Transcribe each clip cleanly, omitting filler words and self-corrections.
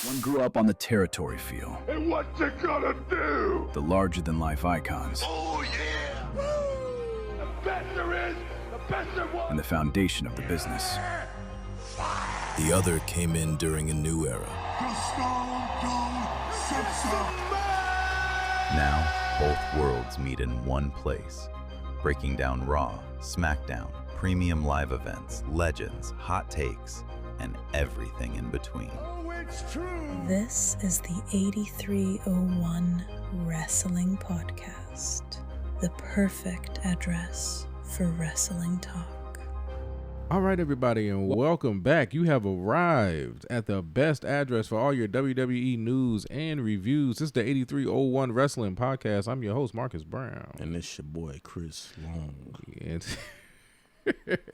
One grew up on the territory feel. And what you gonna do? The larger-than-life icons. Oh, yeah! Woo! The best there is, the best there was! And the foundation of the business. The other came in during a new era. Now, both worlds meet in one place. Breaking down Raw, SmackDown, premium live events, legends, hot takes, and everything in between. Oh, it's true! This is the 8301 Wrestling Podcast, the perfect address for wrestling talk. All right, everybody, and welcome back. You have arrived at the best address for all your WWE news and reviews. This is the 8301 Wrestling Podcast. I'm your host, Marcus Brown. And this your boy, Chris Long.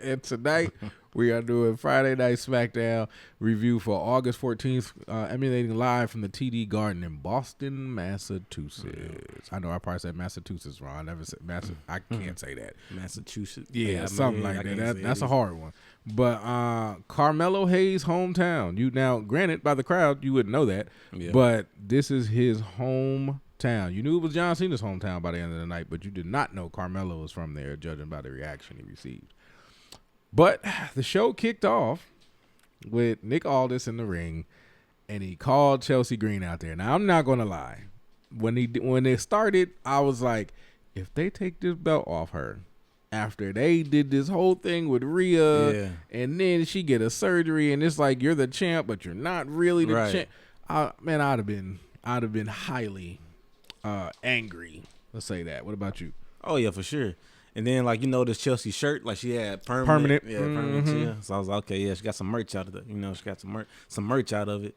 And tonight, we are doing Friday Night SmackDown review for August 14th, emulating live from the TD Garden in Boston, Massachusetts. I know I probably said Massachusetts wrong. I never said Massachusetts. I can't say that. Massachusetts. Yeah, something like that. That's a hard one. But Carmelo Hayes' hometown. You now, granted, by the crowd, you wouldn't know that. Yeah. But this is his hometown. You knew it was John Cena's hometown by the end of the night, but you did not know Carmelo was from there, judging by the reaction he received. But the show kicked off with Nick Aldis in the ring, and he called Chelsea Green out there. Now, I'm not going to lie. When it started, I was like, if they take this belt off her, after they did this whole thing with Rhea, and then she get a surgery, and it's like, you're the champ, but you're not really the champ. Man, I'd have been highly angry. Let's say that. What about you? Oh, yeah, for sure. And then, like, this Chelsea shirt, like, she had permanent. Yeah, permanent. Yeah. So I was like, okay, yeah, she got some merch out of it. She got some merch out of it.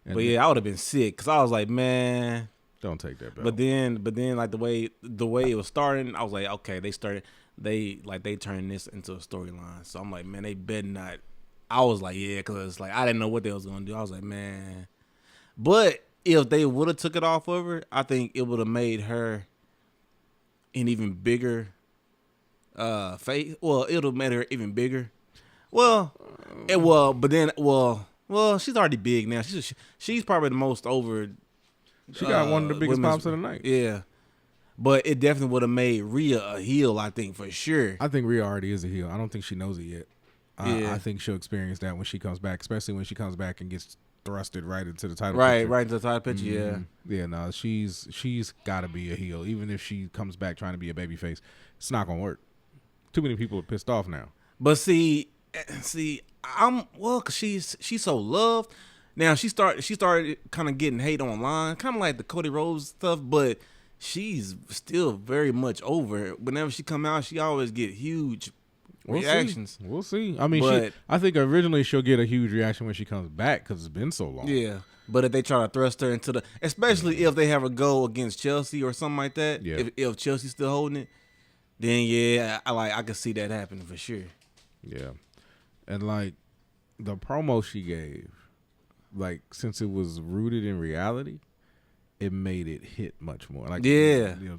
And but, yeah, I would have been sick because I was like, man. Don't take that belt. But then, like, the way it was starting, I was like, okay, they turned this into a storyline. So I'm like, man, they better not. I was like, yeah, because, like, I didn't know what they was going to do. I was like, man. But if they would have took it off of her, I think it would have made her an even bigger face. Well, it would have made her even bigger. Well, she's already big now. She's probably the most over. She got one of the biggest pops of the night. Yeah. But it definitely would have made Rhea a heel, I think, for sure. I think Rhea already is a heel. I don't think she knows it yet. I think she'll experience that when she comes back, especially when she comes back and gets thrusted right into the title picture. Right into the title picture, yeah. Yeah, no, she's got to be a heel. Even if she comes back trying to be a babyface, it's not going to work. Too many people are pissed off now. But see, because she's so loved. Now, she started kind of getting hate online, kind of like the Cody Rhodes stuff, but she's still very much over. Whenever she come out, she always get huge reactions. We'll see. I mean, I think originally she'll get a huge reaction when she comes back because it's been so long. Yeah, but if they try to thrust her into especially if they have a go against Chelsea or something like that, if Chelsea's still holding it, then yeah, I could see that happening for sure. Yeah, and like the promo she gave, like since it was rooted in reality, it made it hit much more. Like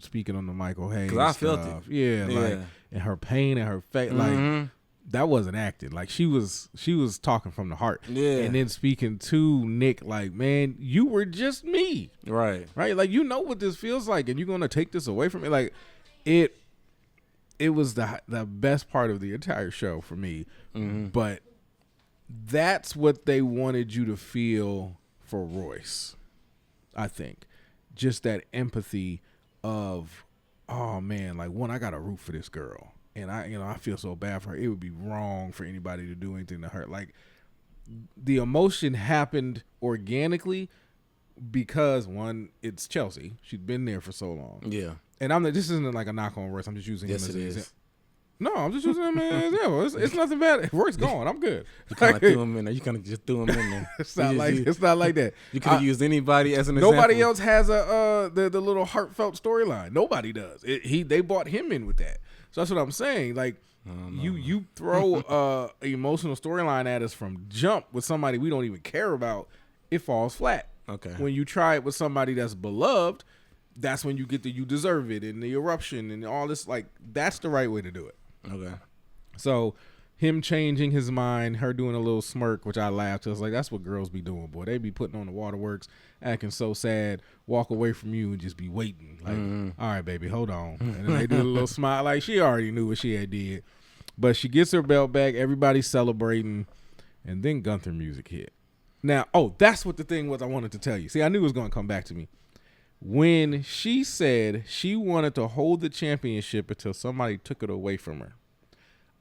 speaking on the Michael Hayes, because I felt it. Yeah, like and her pain and her face, like that wasn't acting. Like she was talking from the heart. Yeah, and then speaking to Nick, like, man, you were just me. Right. Like you know what this feels like, and you're gonna take this away from me. Like it was the best part of the entire show for me. But that's what they wanted you to feel for Royce, I think. Just that empathy of, oh man, like I got to root for this girl, and I feel so bad for her. It would be wrong for anybody to do anything to her. Like the emotion happened organically because one, it's Chelsea. She'd been there for so long. Yeah, and this isn't like a knock on Royce. I'm just using him as an example. No, I'm just using him as an example. It's nothing bad. Roy's gone. I'm good. You kind of threw him in there. You kind of just threw him in there. It's not like that. You could have used anybody as an example. Nobody else has the little heartfelt storyline. Nobody does. They brought him in with that. So that's what I'm saying. Like you throw an emotional storyline at us from jump with somebody we don't even care about, it falls flat. Okay. When you try it with somebody that's beloved, that's when you get the you deserve it and the eruption and all this. Like that's the right way to do it. Okay. So him changing his mind, her doing a little smirk, which I laughed. I was like, that's what girls be doing, boy. They be putting on the waterworks, acting so sad, walk away from you and just be waiting. Like, all right, baby, hold on. And then they do a little smile, like she already knew what she had did. But she gets her belt back. Everybody's celebrating. And then Gunther music hit. Now, that's what the thing was I wanted to tell you. See, I knew it was going to come back to me. When she said she wanted to hold the championship until somebody took it away from her,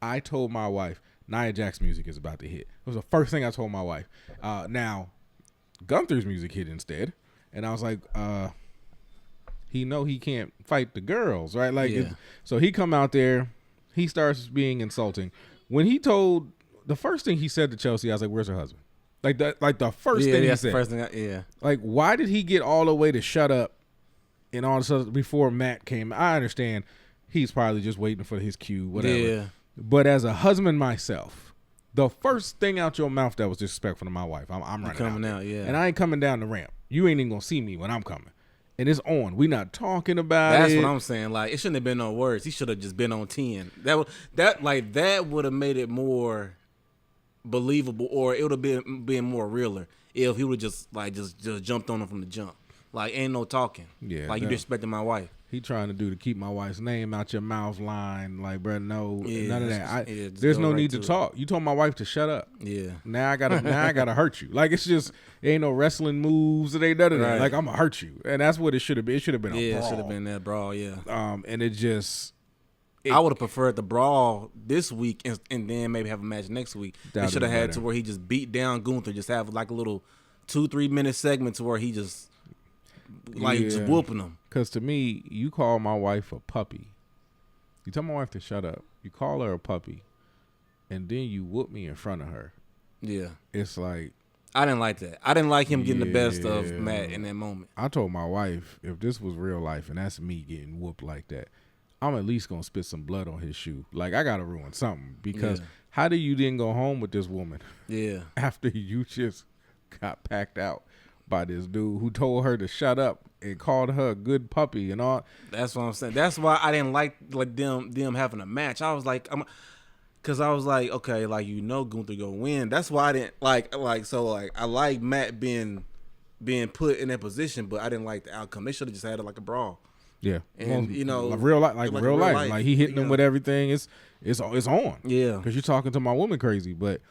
I told my wife, Nia Jax's music is about to hit. It was the first thing I told my wife. Now, Gunther's music hit instead. And I was like, he can't fight the girls, right? Like, so he come out there. He starts being insulting. When he told, the first thing he said to Chelsea, I was like, where's her husband? Like the first thing he said. The first thing like, why did he get all the way to shut up and all this other before Matt came? I understand he's probably just waiting for his cue, whatever. Yeah. But as a husband myself, the first thing out your mouth that was disrespectful to my wife, I'm running coming out, and I ain't coming down the ramp. You ain't even gonna see me when I'm coming, and it's on. We not talking about That's it. what I'm saying. Like, it shouldn't have been no words. He should have just been on 10. That would have made it more believable, or it would have been more realer if he would just jumped on him from the jump. Like, ain't no talking. Yeah, like, you disrespecting my wife. He trying to do to keep my wife's name out your mouth line. Like, bro, no, none of that. There's no need to talk. You told my wife to shut up. Yeah. Now I gotta hurt you. Like, it's just, it ain't no wrestling moves. It ain't none of that. Like, I'm gonna hurt you, and that's what it should have been. It should have been a brawl. Yeah, it should have been that brawl. Yeah. And it just. I would have preferred the brawl this week and then maybe have a match next week. They should have had to where he just beat down Gunther, just have like a little 2-3 minute segment to where he just just whooping him. Because to me, you call my wife a puppy. You tell my wife to shut up. You call her a puppy, and then you whoop me in front of her. Yeah. It's like. I didn't like that. I didn't like him getting the best of Matt in that moment. I told my wife, if this was real life and that's me getting whooped like that, I'm at least going to spit some blood on his shoe. Like, I got to ruin something. Because how do you then go home with this woman? Yeah. After you just got packed out by this dude who told her to shut up and called her a good puppy and all. That's what I'm saying. That's why I didn't like them having a match. I was like, because I was like, okay, like, Gunther gonna win. That's why I didn't like I like Matt being put in that position, but I didn't like the outcome. They should have just had it like a brawl. Yeah, and like real life, like he hitting them with everything. It's on. Yeah, because you're talking to my woman crazy, but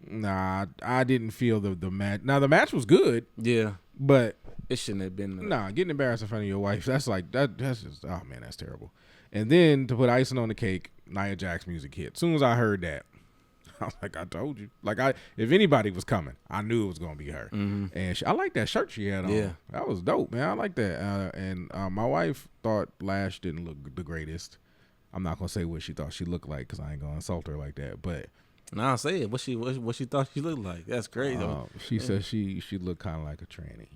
nah, I didn't feel the match. Now the match was good. Yeah, but it shouldn't have been. Nah, getting embarrassed in front of your wife, that's like that. That's just, oh man, that's terrible. And then to put icing on the cake, Nia Jax's music hit. As soon as I heard that, I was like, I told you. Like, if anybody was coming, I knew it was gonna be her. Mm-hmm. And I like that shirt she had on. Yeah, that was dope, man. I like that. And my wife thought Lash didn't look the greatest. I'm not gonna say what she thought she looked like because I ain't gonna insult her like that. But nah, say it. What she thought she looked like? That's crazy. She said she looked kind of like a tranny.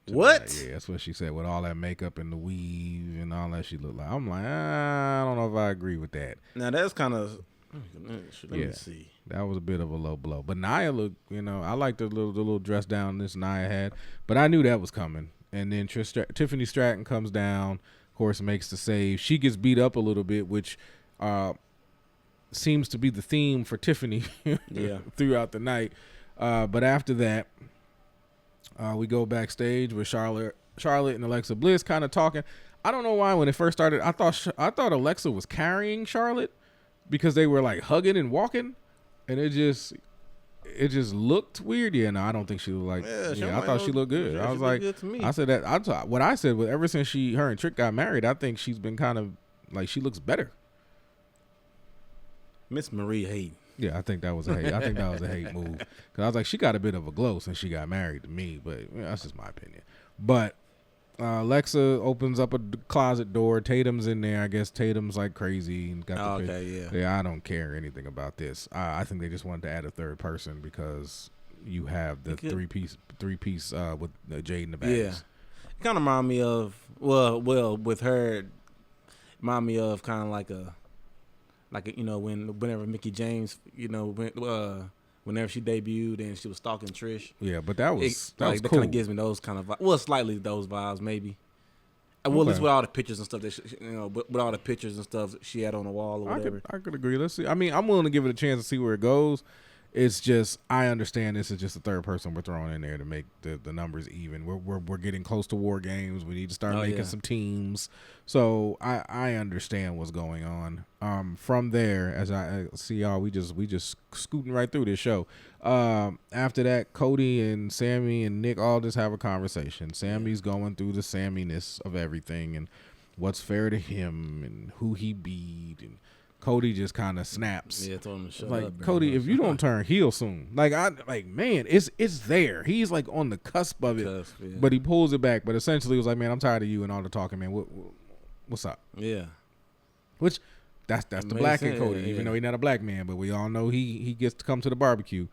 What? Yeah, that's what she said. With all that makeup and the weave and all that, she looked like. I'm like, I don't know if I agree with that. Now that's kind of. Let me see. That was a bit of a low blow. But Nia looked, I liked the little dress down this Nia had. But I knew that was coming. And then Tiffany Stratton comes down, of course, makes the save. She gets beat up a little bit, which seems to be the theme for Tiffany throughout the night. But after that, we go backstage with Charlotte and Alexa Bliss kind of talking. I don't know why when it first started, I thought Alexa was carrying Charlotte, because they were like hugging and walking, and it just looked weird. Yeah, no, I don't think she was like. I thought she looked good. I was like, I said that. What I said was ever since her and Trick got married, I think she's been kind of like she looks better. Miss Marie hate. Yeah, I think that was a hate. I think that was a hate move because I was like, she got a bit of a glow since she got married to me, but that's just my opinion. But Alexa opens up a closet door. Tatum's in there. I guess Tatum's like crazy and got I don't care anything about this. I think they just wanted to add a third person because you have the three piece with Jade in the back. Yeah, it kind of remind me of with her, remind me of kind of like a whenever Mickie James whenever she debuted and she was stalking Trish. Yeah, but that was cool. That kind of gives me those kind of vibes. Well, slightly those vibes maybe. Well, it's with all the pictures and stuff that with all the pictures and stuff she had on the wall or whatever. I could agree. Let's see. I mean, I'm willing to give it a chance to see where it goes. It's just I understand this is just the third person we're throwing in there to make the numbers even. We're getting close to War Games. We need to start making some teams. So I understand what's going on. From there, as I see y'all, we just scooting right through this show. After that, Cody and Sammy and Nick Aldis have a conversation. Sammy's going through the Samminess of everything and what's fair to him and who he beat, and Cody just kind of snaps. Yeah, told him to shut like, up. Cody, if you don't turn heel soon, man, it's there. He's like on the cusp of it, but he pulls it back. But essentially, it was like, man, I'm tired of you and all the talking, man. What's up? Yeah. Which that's the black in Cody, even though he's not a black man, but we all know he gets to come to the barbecue.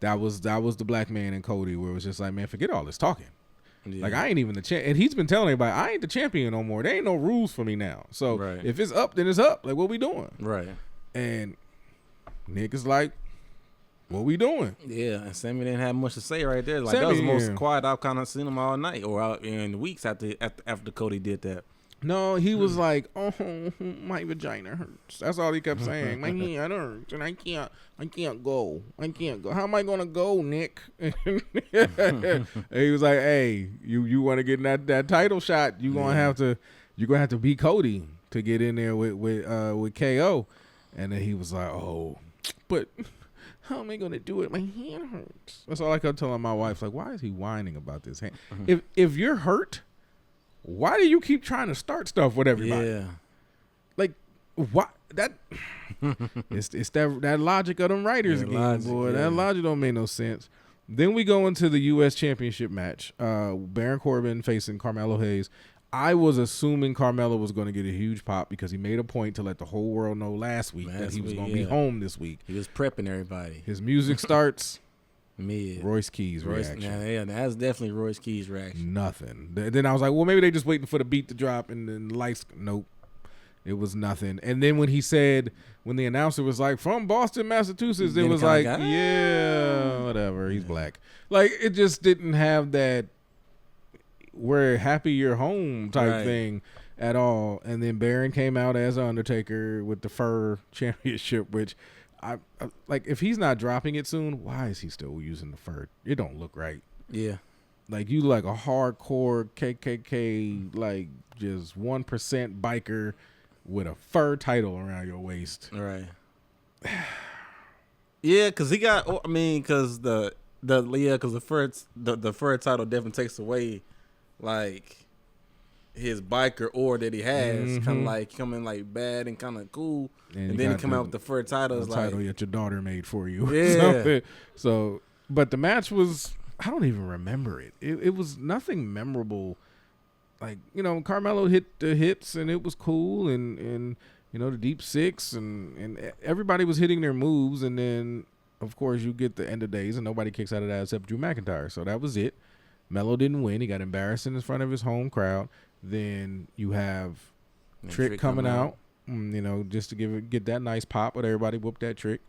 That was the black man in Cody, where it was just like, man, forget all this talking. Yeah. Like, I ain't even the champ. And he's been telling everybody, I ain't the champion no more. There ain't no rules for me now. So if it's up, then it's up. Like, what we doing? Right. And Nick is like, what we doing? Yeah, and Sammy didn't have much to say right there. Like, Sammy, that was the most quiet I've kind of seen him all night or out in the weeks after Cody did that. No, he was like, oh, my vagina hurts. That's all he kept saying. My hand hurts, and I can't go. How am I gonna go, Nick? And he was like, hey, you want to get in that title shot? You're gonna have to beat Cody to get in there with KO. And then he was like, oh, but how am I gonna do it? My hand hurts. That's all I kept telling my wife. Like, why is he whining about this hand? If you're hurt, why do you keep trying to start stuff with everybody? Yeah. Like, what? That it's that logic of them writers again, boy. That logic don't make no sense. Then we go into the U.S. Championship match. Baron Corbin facing Carmelo Hayes. I was assuming Carmelo was going to get a huge pop because he made a point to let the whole world know last week that he was going to be home this week. He was prepping everybody. His music starts. Mid. Royce Keys reaction. Yeah, that's definitely Royce Keys reaction. Nothing. Then I was like, well, maybe they just waiting for the beat to drop and then the lights. Nope. It was nothing. And then when the announcer was like, from Boston, Massachusetts, it was like, yeah, whatever. He's black. Like, it just didn't have that we're happy you're home type thing at all. And then Baron came out as Undertaker with the fur championship, which I like. If he's not dropping it soon, why is he still using the fur? It don't look right. Yeah. Like, you like a hardcore KKK, like just 1% biker with a fur title around your waist. Right. Yeah, because he got. I mean, because the fur title definitely takes away like his biker aura that he has, kind of like coming like bad and kind of cool, and then he come out with the fur title. The title that your daughter made for you. Yeah. So, but the match was, I don't even remember it. It was nothing memorable. Like, Carmelo hit the hits and it was cool, and the deep six and everybody was hitting their moves, and then of course you get the end of days and nobody kicks out of that except Drew McIntyre. So that was it. Melo didn't win. He got embarrassed in front of his home crowd. Then you have Trick coming out, just to get that nice pop, but everybody whooped that Trick.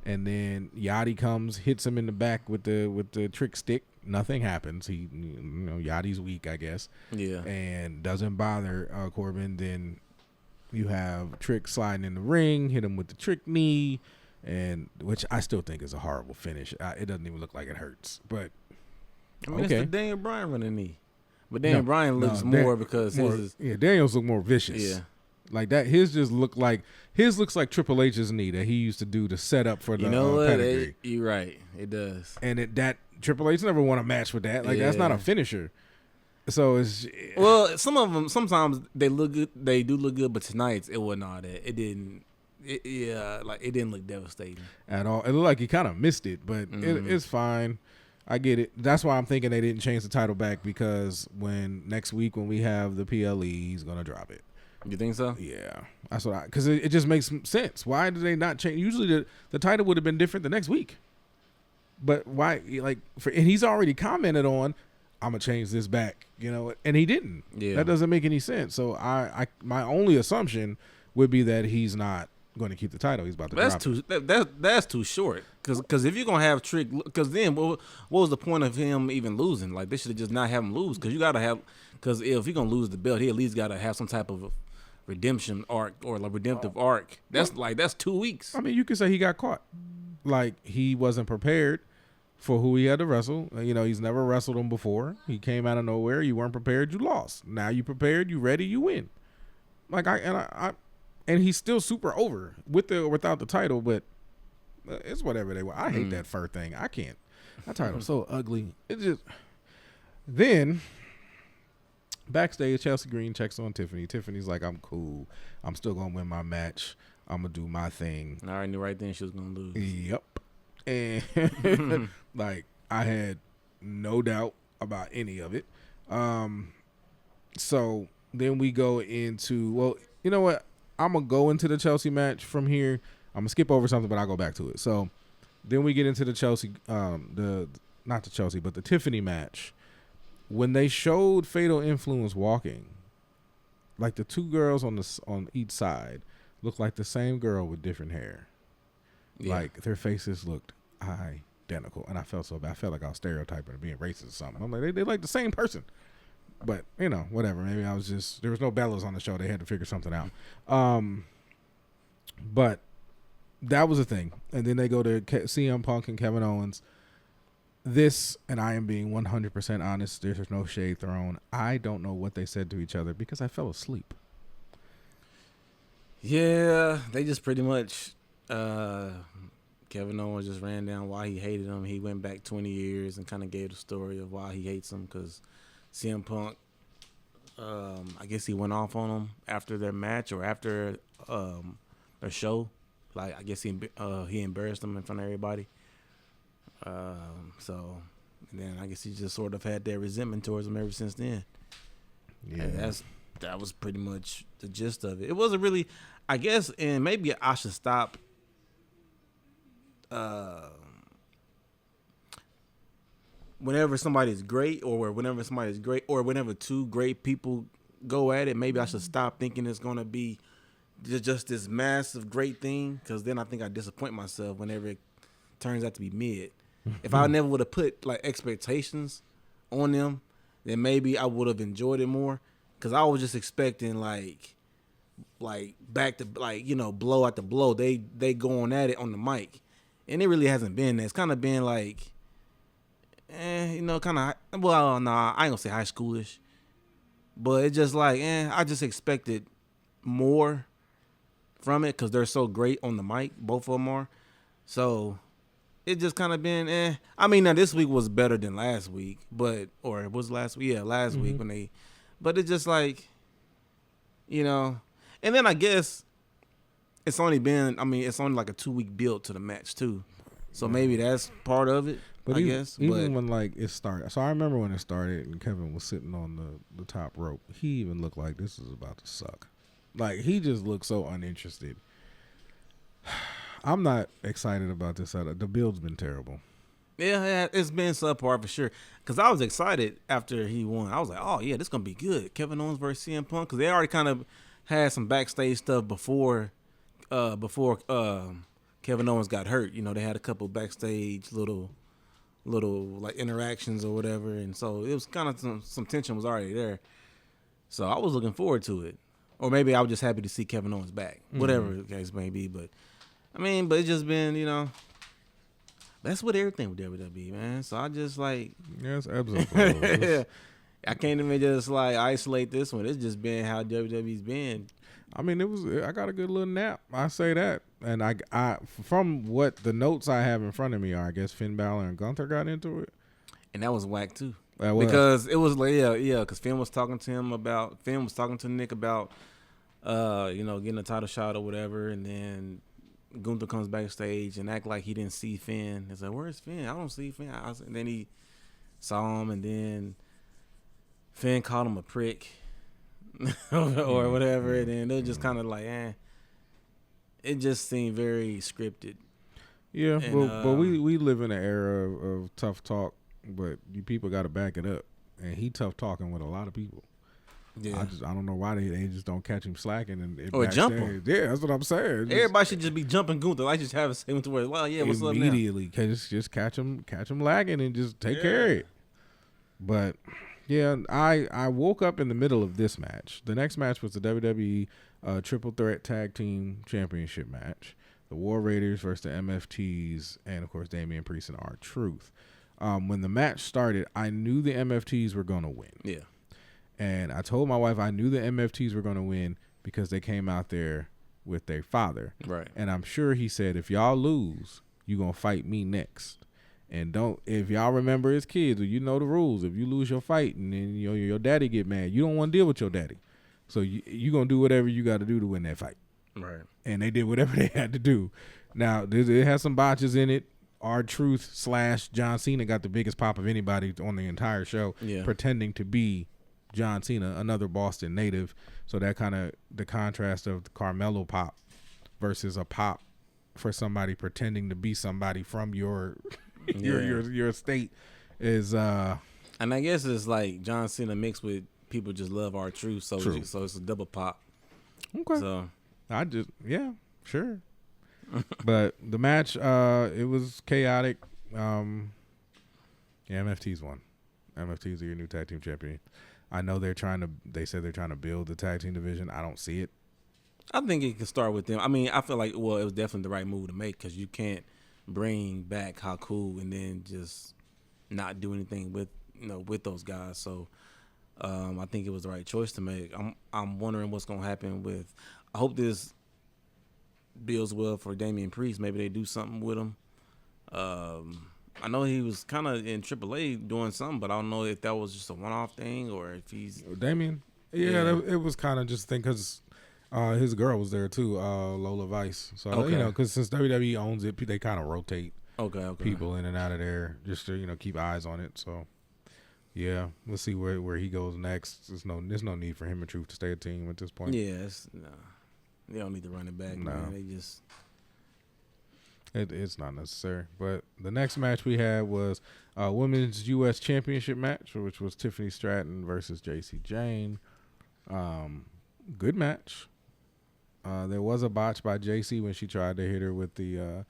And then Yachty comes, hits him in the back with the Trick stick. Nothing happens. He, Yachty's weak, I guess. Yeah. And doesn't bother Corbin. Then you have Trick sliding in the ring, hit him with the Trick knee, and which I still think is a horrible finish. It doesn't even look like it hurts, but. I mean, it's the Daniel Bryan running knee. But Daniel Bryan looks more because his is... Yeah, Daniel's look more vicious. Yeah. Like that, his looks like Triple H's knee that he used to do to set up for the pedigree. You're right. It does. And that Triple H never won a match with that. Like, that's not a finisher. So it's... Well, some of them, sometimes they look good. They do look good, but tonight's, it wasn't all that. It didn't... it didn't look devastating. At all. It looked like he kind of missed it, but it's fine. I get it. That's why I'm thinking they didn't change the title back, because next week when we have the PLE, he's gonna drop it. You think so? Yeah, that's what because it just makes sense. Why did they not change? Usually the title would have been different the next week, but why? And he's already commented on, I'm gonna change this back, and he didn't. Yeah, that doesn't make any sense. So my only assumption would be that he's not going to keep the title. He's about to That's drop that's too short. Because if you're gonna have Trick, because then what was the point of him even losing? Like they should have just not have him lose. Because you gotta have. Because if you're gonna lose the belt, he at least gotta have some type of redemption arc or like redemptive arc. That's 2 weeks. I mean, you could say he got caught. Like he wasn't prepared for who he had to wrestle. You know, he's never wrestled him before. He came out of nowhere. You weren't prepared. You lost. Now you prepared. You ready. You win. Like and he's still super over with or without the title. But it's whatever they want. I hate that fur thing. I can't. That title's so ugly. It just then. Backstage, Chelsea Green checks on Tiffany. Tiffany's like, I'm cool. I'm still going to win my match. I'm going to do my thing. I already knew right then she was going to lose. Yep. And, like, I had no doubt about any of it. So then we go into, well, you know what? I'm going to go into the Chelsea match from here. I'm going to skip over something, but I'll go back to it. So then we get into the Chelsea, not the Chelsea, but the Tiffany match. When they showed Fatal Influence walking, like the two girls on each side looked like the same girl with different hair. Yeah. Like their faces looked identical, and I felt so bad. I felt like I was stereotyping or being racist or something. I'm like, they like the same person, but you know, whatever. Maybe I was just there was no Bellas on the show. They had to figure something out. But that was a thing, and then they go to CM Punk and Kevin Owens. This, and I am being 100% honest, there's no shade thrown. I don't know what they said to each other because I fell asleep. Yeah, they just pretty much, Kevin Owens just ran down why he hated him. He went back 20 years and kind of gave the story of why he hates him because CM Punk, I guess he went off on him after their match or after their show. Like, I guess he embarrassed him in front of everybody. So then I guess he just sort of had that resentment towards him ever since then. Yeah, and that was pretty much the gist of it. It wasn't really, I guess, and maybe I should stop. Whenever somebody's great, or whenever two great people go at it, maybe I should stop thinking it's gonna be just this massive great thing, because then I think I disappoint myself whenever it turns out to be mid. If I never would have put like expectations on them, then maybe I would have enjoyed it more. Cause I was just expecting like back to like, you know, blow after blow. They going at it on the mic, and it really hasn't been that. It's kind of been like, you know, kind of. Well, nah, I ain't gonna say high schoolish, but it's just like, I just expected more from it because they're so great on the mic. Both of them are. So it just kind of been, I mean, now this week was better than last week, or it was last week? Yeah, last week when they, but it's just like, you know, and then I guess it's only like a 2-week build to the match too. So maybe that's part of it, but I guess. Even when like it started, so I remember when it started and Kevin was sitting on the top rope, he even looked like this is about to suck. Like he just looked so uninterested. I'm not excited about this. The build's been terrible. Yeah, it's been subpar for sure. Because I was excited after he won. I was like, oh, yeah, this is going to be good. Kevin Owens versus CM Punk. Because they already kind of had some backstage stuff before Kevin Owens got hurt. You know, they had a couple backstage little like interactions or whatever. And so it was kind of some tension was already there. So I was looking forward to it. Or maybe I was just happy to see Kevin Owens back. Whatever the case may be. But it's just been, you know, that's what everything with WWE, man. So I just like, yes, absolutely. I can't even just like isolate this one. It's just been how WWE's been. I mean, I got a good little nap. I say that, and I from what the notes I have in front of me are, I guess Finn Balor and Gunther got into it, and that was whack too. Because it was like, because Finn was talking to Nick about, you know, getting a title shot or whatever, and then Gunther comes backstage and act like he didn't see Finn. He's like, "Where's Finn? I don't see Finn." And then he saw him, and then Finn called him a prick or whatever. And then they're just kind of like, It just seemed very scripted. Yeah, and, but we live in an era of tough talk, but you people got to back it up. And he tough talking with a lot of people. Yeah. I don't know why they just don't catch him slacking and or jump him. Yeah, that's what I'm saying. Everybody should just be jumping Gunther. I just have a segment where, well, yeah, what's up now? Immediately, just catch him lagging and just take care of it. But yeah, I woke up in the middle of this match. The next match was the WWE Triple Threat Tag Team Championship match. The War Raiders versus the MFTs, and of course Damian Priest and R-Truth. When the match started, I knew the MFTs were going to win. Yeah. And I told my wife I knew the MFTs were going to win because they came out there with their father. Right. And I'm sure he said, if y'all lose, you're going to fight me next. And if y'all remember as kids, or you know the rules, if you lose your fight and then your daddy get mad, you don't want to deal with your daddy. So you're going to do whatever you got to do to win that fight. Right. And they did whatever they had to do. Now, it has some botches in it. R-Truth / John Cena got the biggest pop of anybody on the entire show, pretending to be John Cena, another Boston native. So that kind of the contrast of the Carmelo pop versus a pop for somebody pretending to be somebody from your state is and I guess it's like John Cena mixed with people just love R-Truth, so it's a double pop. Okay. So sure. But the match, it was chaotic. MFT's won. MFT's are your new tag team champion. I know they said they're trying to build the tag team division. I don't see it. I think it can start with them. I mean, I feel like, well, it was definitely the right move to make because you can't bring back Haku and then just not do anything with those guys. So I think it was the right choice to make. I'm wondering what's going to happen with. I hope this builds well for Damian Priest. Maybe they do something with him. I know he was kind of in AAA doing something, but I don't know if that was just a one-off thing or if he's Damian. It was kind of just a thing because his girl was there too, Lola Vice. So because since WWE owns it, they kind of rotate people in and out of there just to keep eyes on it. So yeah, we'll see where he goes next. There's no need for him and Truth to stay a team at this point. Yeah, they don't need to run it back. No. Man. They just. It's not necessary. But the next match we had was a Women's U.S. Championship match, which was Tiffany Stratton versus JC Jane. Good match. There was a botch by JC when she tried to hit her with the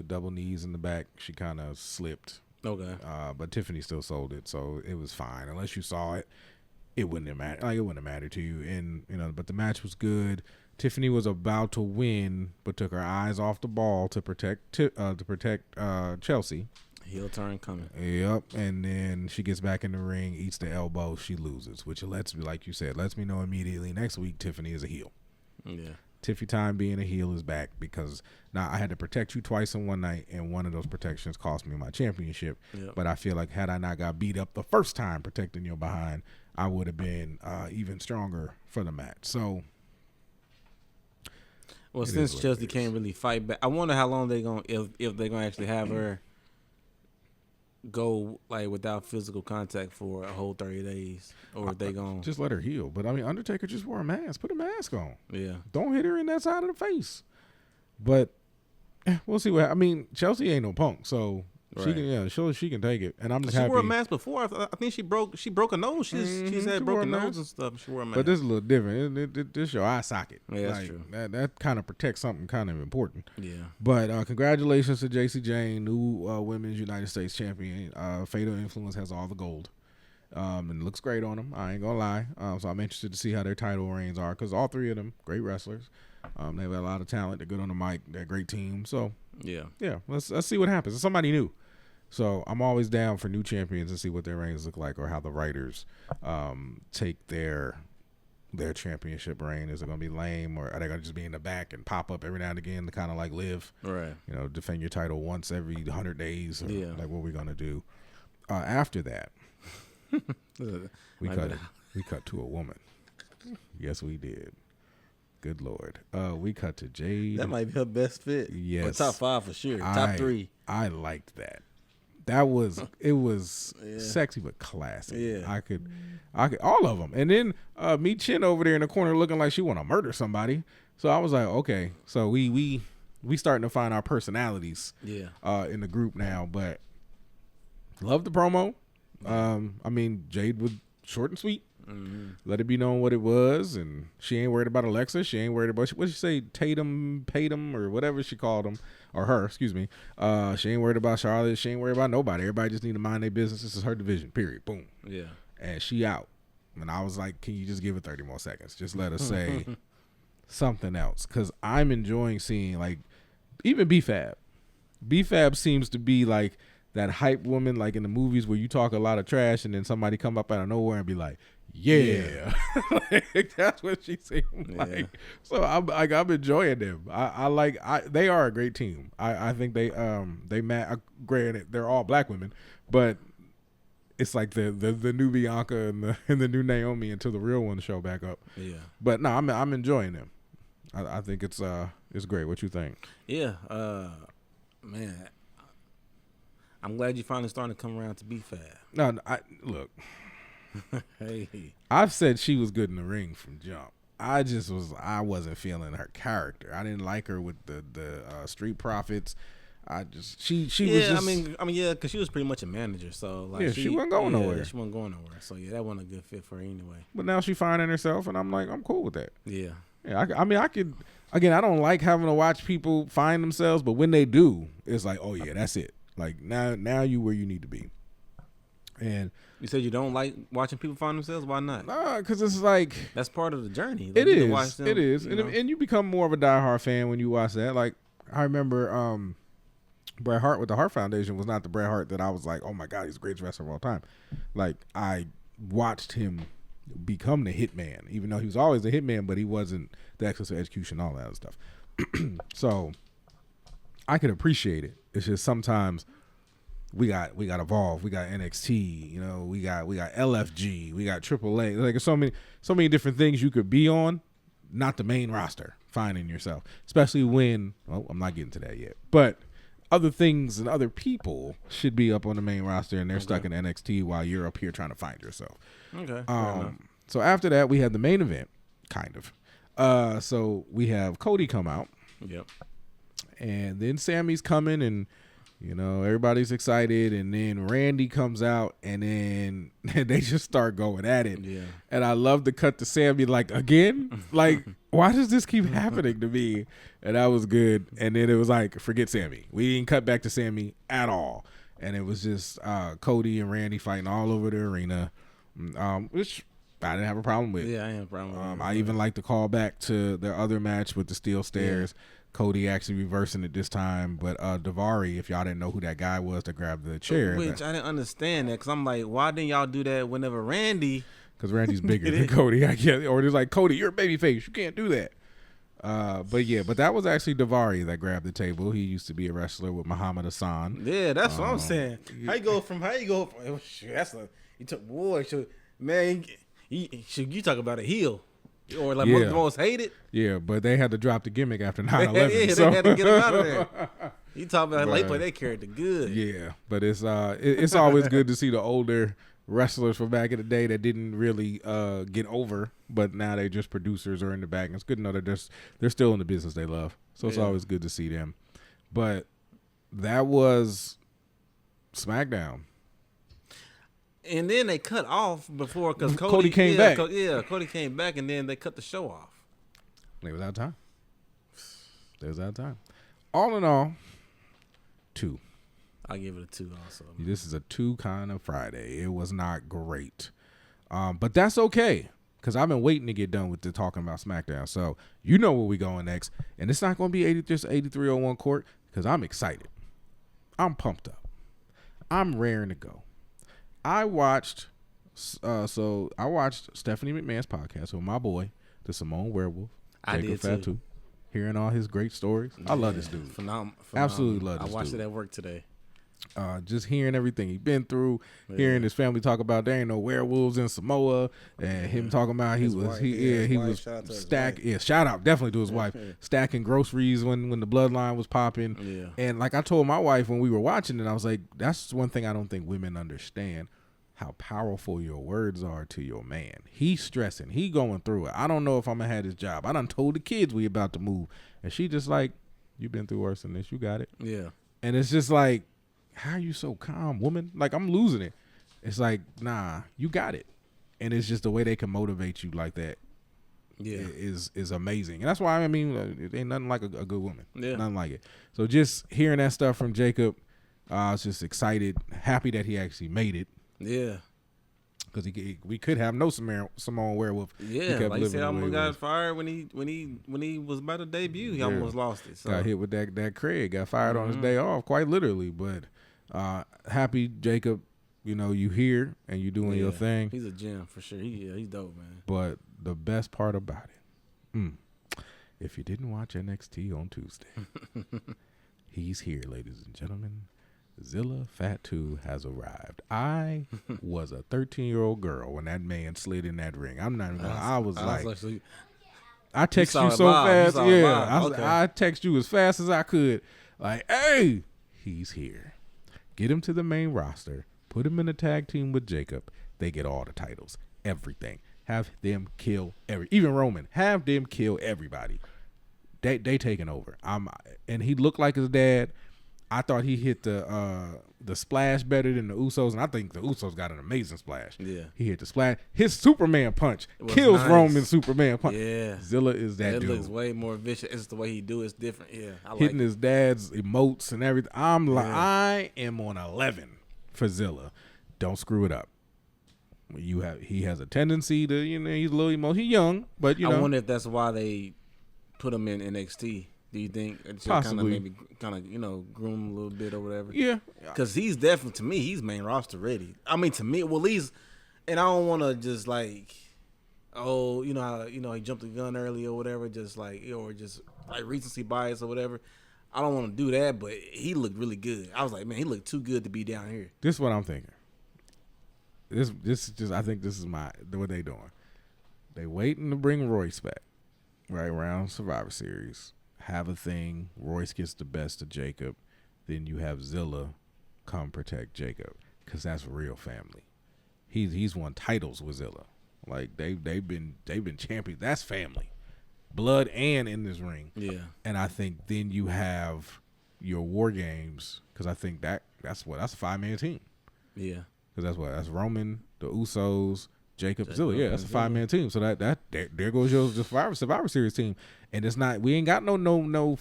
double knees in the back. She kind of slipped. Okay. But Tiffany still sold it, so it was fine. Unless you saw it, it wouldn't have mattered. It wouldn't have mattered to you. And but the match was good. Tiffany was about to win, but took her eyes off the ball to protect Chelsea. Heel turn coming. Yep, and then she gets back in the ring, eats the elbow, she loses, which lets me know immediately next week Tiffany is a heel. Yeah. Tiffy time being a heel is back because now I had to protect you twice in one night, and one of those protections cost me my championship. Yep. But I feel like had I not got beat up the first time protecting your behind, I would have been even stronger for the match. So. Well, since Chelsea can't really fight back, I wonder how long if they're gonna actually have her go without physical contact for a whole 30 days, or if they gonna just let her heal. But I mean, Undertaker just wore a mask. Put a mask on. Yeah. Don't hit her in that side of the face. But we'll see I mean, Chelsea ain't no punk, so. Right. She can take it, and I'm just happy. She wore a mask before. I think she broke a nose. She's had broken nose and stuff. She wore a mask. But this is a little different. This your eye socket. Yeah, that's true. That kind of protects something kind of important. Yeah. But congratulations to JC Jane, new Women's United States champion. Fatal Influence has all the gold, and it looks great on them. I ain't gonna lie. So I'm interested to see how their title reigns are because all three of them great wrestlers. They have a lot of talent. They're good on the mic. They're a great team. So yeah. Let's see what happens. It's somebody new. So I'm always down for new champions and see what their reigns look like or how the writers take their championship reign. Is it going to be lame or are they going to just be in the back and pop up every now and again to kind of like live? Right. Defend your title once every 100 days. Or like what we're going to do. After that, we cut to a woman. Yes, we did. Good Lord. We cut to Jade. That might be her best fit. Yes. Or top 5 for sure. Top 3. I liked that. It was sexy but classy. Yeah. I could all of them. And then meet Chin over there in the corner looking like she want to murder somebody. So I was like, okay. So we starting to find our personalities in the group now, but love the promo. I mean, Jade was short and sweet. Let it be known what it was, and she ain't worried about Alexa. She ain't worried about what did she say, Tatum, or whatever she called him, or her, excuse me. She ain't worried about Charlotte. She ain't worried about nobody. Everybody just need to mind their business. This is her division. Period. Boom. Yeah. And she out. And I was like, can you just give it 30 more seconds? Just let us say something else, because I'm enjoying seeing like even B-Fab. B-Fab seems to be like that hype woman, like in the movies where you talk a lot of trash and then somebody come up out of nowhere and be like, yeah. Like, that's what she seemed like. So I'm enjoying them. They are a great team. I think they granted they're all black women, but it's like the new Bianca and the new Naomi until the real ones show back up. Yeah. But no, I'm enjoying them. I think it's great. What you think? Yeah. Man, I'm glad you finally starting to come around to B-Fab. No, look. Hey, I've said she was good in the ring from jump. I wasn't feeling her character. I didn't like her with the Street Profits. She was just. I mean, yeah, because she was pretty much a manager. So like, she wasn't going nowhere. She wasn't going nowhere. So yeah, that wasn't a good fit for her anyway. But now she's finding herself, and I'm like, I'm cool with that. Yeah. Yeah, I could. Again, I don't like having to watch people find themselves, but when they do, it's like, oh yeah, that's it. Like now you where you need to be. And you said you don't like watching people find themselves. Why not? Nah, because it's like that's part of the journey. Like, it is. And you become more of a diehard fan when you watch that. Like I remember, Bret Hart with the Hart Foundation was not the Bret Hart that I was like, oh my God, he's the greatest wrestler of all time. Like I watched him become the hitman, even though he was always the hitman, but he wasn't the excellence of execution, all that other stuff. So I could appreciate it. It's just sometimes we got Evolve, we got NXT, you know, we got LFG, we got AAA. Like there's so many different things you could be on, not the main roster. Finding yourself, especially when I'm not getting to that yet, but other things and other people should be up on the main roster, and they're stuck in NXT while you're up here trying to find yourself. Okay. So after that, we had the main event, kind of. So we have Cody come out. Yep. And then Sammy's coming, and you know everybody's excited, and then Randy comes out, and then they just start going at it. Yeah. And I love to cut to Sammy like again, like why does this keep happening to me? And that was good. And then it was like, forget Sammy. We didn't cut back to Sammy at all. And it was just Cody and Randy fighting all over the arena, which I didn't have a problem with. Yeah, I didn't have a problem with I even like to call back to their other match with the steel stairs. Yeah. Cody actually reversing it this time. But Daivari, if y'all didn't know who that guy was that grabbed the chair. Which I didn't understand that, because I'm like, why didn't y'all do that whenever Randy? Because Randy's bigger than Cody, I guess. Or it's like, Cody, you're a babyface. You can't do that. But that was actually Daivari that grabbed the table. He used to be a wrestler with Muhammad Hassan. Yeah, that's what I'm saying. How you go from that's you took boy, man. You talk about a heel or like one of the most hated. Yeah, but they had to drop the gimmick after 9/11. Yeah, they had to get him out of there. You talk about how they play that character good. Yeah, but it's always good to see the older wrestlers from back in the day that didn't really get over, but now they just producers or in the back. And it's good to know that they're still in the business they love. So it's always good to see them. But that was SmackDown. And then they cut off before because Cody came back. Cody came back, and then they cut the show off. They was out of time. All in all, 2. I give it a 2 also. This is a 2 kind of Friday. It was not great. But that's okay, because I've been waiting to get done with talking about SmackDown. So you know where we going next. And it's not going to be just 8301 Court, because I'm excited. I'm pumped up. I'm raring to go. I watched Stephanie McMahon's podcast with my boy, the Samoan Werewolf. I did Fatu, hearing all his great stories. I love this dude. Phenomenal. Absolutely love this dude. I watched it at work today. Just hearing everything he's been through, hearing his family talk about there ain't no werewolves in Samoa, and him talking about he was stacking. Yeah, shout out definitely to his wife, stacking groceries when the bloodline was popping. Yeah. And like I told my wife when we were watching it, I was like, that's one thing I don't think women understand, how powerful your words are to your man. He's stressing, he going through it. I don't know if I'm gonna have his job. I done told the kids we about to move, and she just like, you've been through worse than this. You got it. Yeah. And it's just like, how are you so calm, woman? Like, I'm losing it. It's like, nah, you got it. and it's just the way they can motivate you like that. Yeah, is amazing, and that's why it ain't nothing like a good woman. Yeah, nothing like it. So just hearing that stuff from Jacob, I was just excited, happy that he actually made it. Yeah, because we could have no Samoan werewolf. Yeah, like you said, almost got fired when he was about to debut. He almost lost it. So. Got hit with that Craig. Got fired on his day off, quite literally. But happy Jacob. You here and you doing your thing. He's a gem for sure. He's dope, man. But the best part about it, if you didn't watch NXT on Tuesday, he's here, ladies and gentlemen. ZILLA FATU has arrived. I was a 13-year-old girl when that man slid in that ring. I'm not even gonna, I text you so fast. Yeah, I text you as fast as I could. Like, hey, he's here. Get him to the main roster. Put him in a tag team with Jacob. They get all the titles, everything. Have them kill even Roman. Have them kill everybody. They taking over. And he looked like his dad. I thought he hit the splash better than the Usos, and I think the Usos got an amazing splash. Yeah, he hit the splash. His Superman punch kills nice. Roman's Superman punch. Yeah, Zilla is that dude. It looks way more vicious. It's the way he do. It's different. Yeah, I hitting his dad's emotes and everything. I am on 11 for Zilla. Don't screw it up. He has a tendency to he's a little emotional. He's young, but I wonder if that's why they put him in NXT. Do you think it's possibly kind of groom a little bit or whatever? Yeah, because he's definitely, to me, he's main roster ready. I mean, to me, well, and I don't want to just like, how he jumped the gun early or whatever, just like recency bias or whatever. I don't want to do that, but he looked really good. I was like, man, he looked too good to be down here. This is what I'm thinking. This is just, I think this is what they doing. They waiting to bring Royce back, right around Survivor Series. Have a thing. Royce gets the best of Jacob. Then you have Zilla come protect Jacob, because that's real family. He's won titles with Zilla. Like they've been champions. That's family, blood and in this ring. Yeah. And I think then you have your War Games, because I think that's a 5-man team. Yeah. Because that's Roman, the Usos, Jacob, Zilla. Yeah, that's a 5-man team. So there goes your Survivor Series team. And it's not, we ain't got no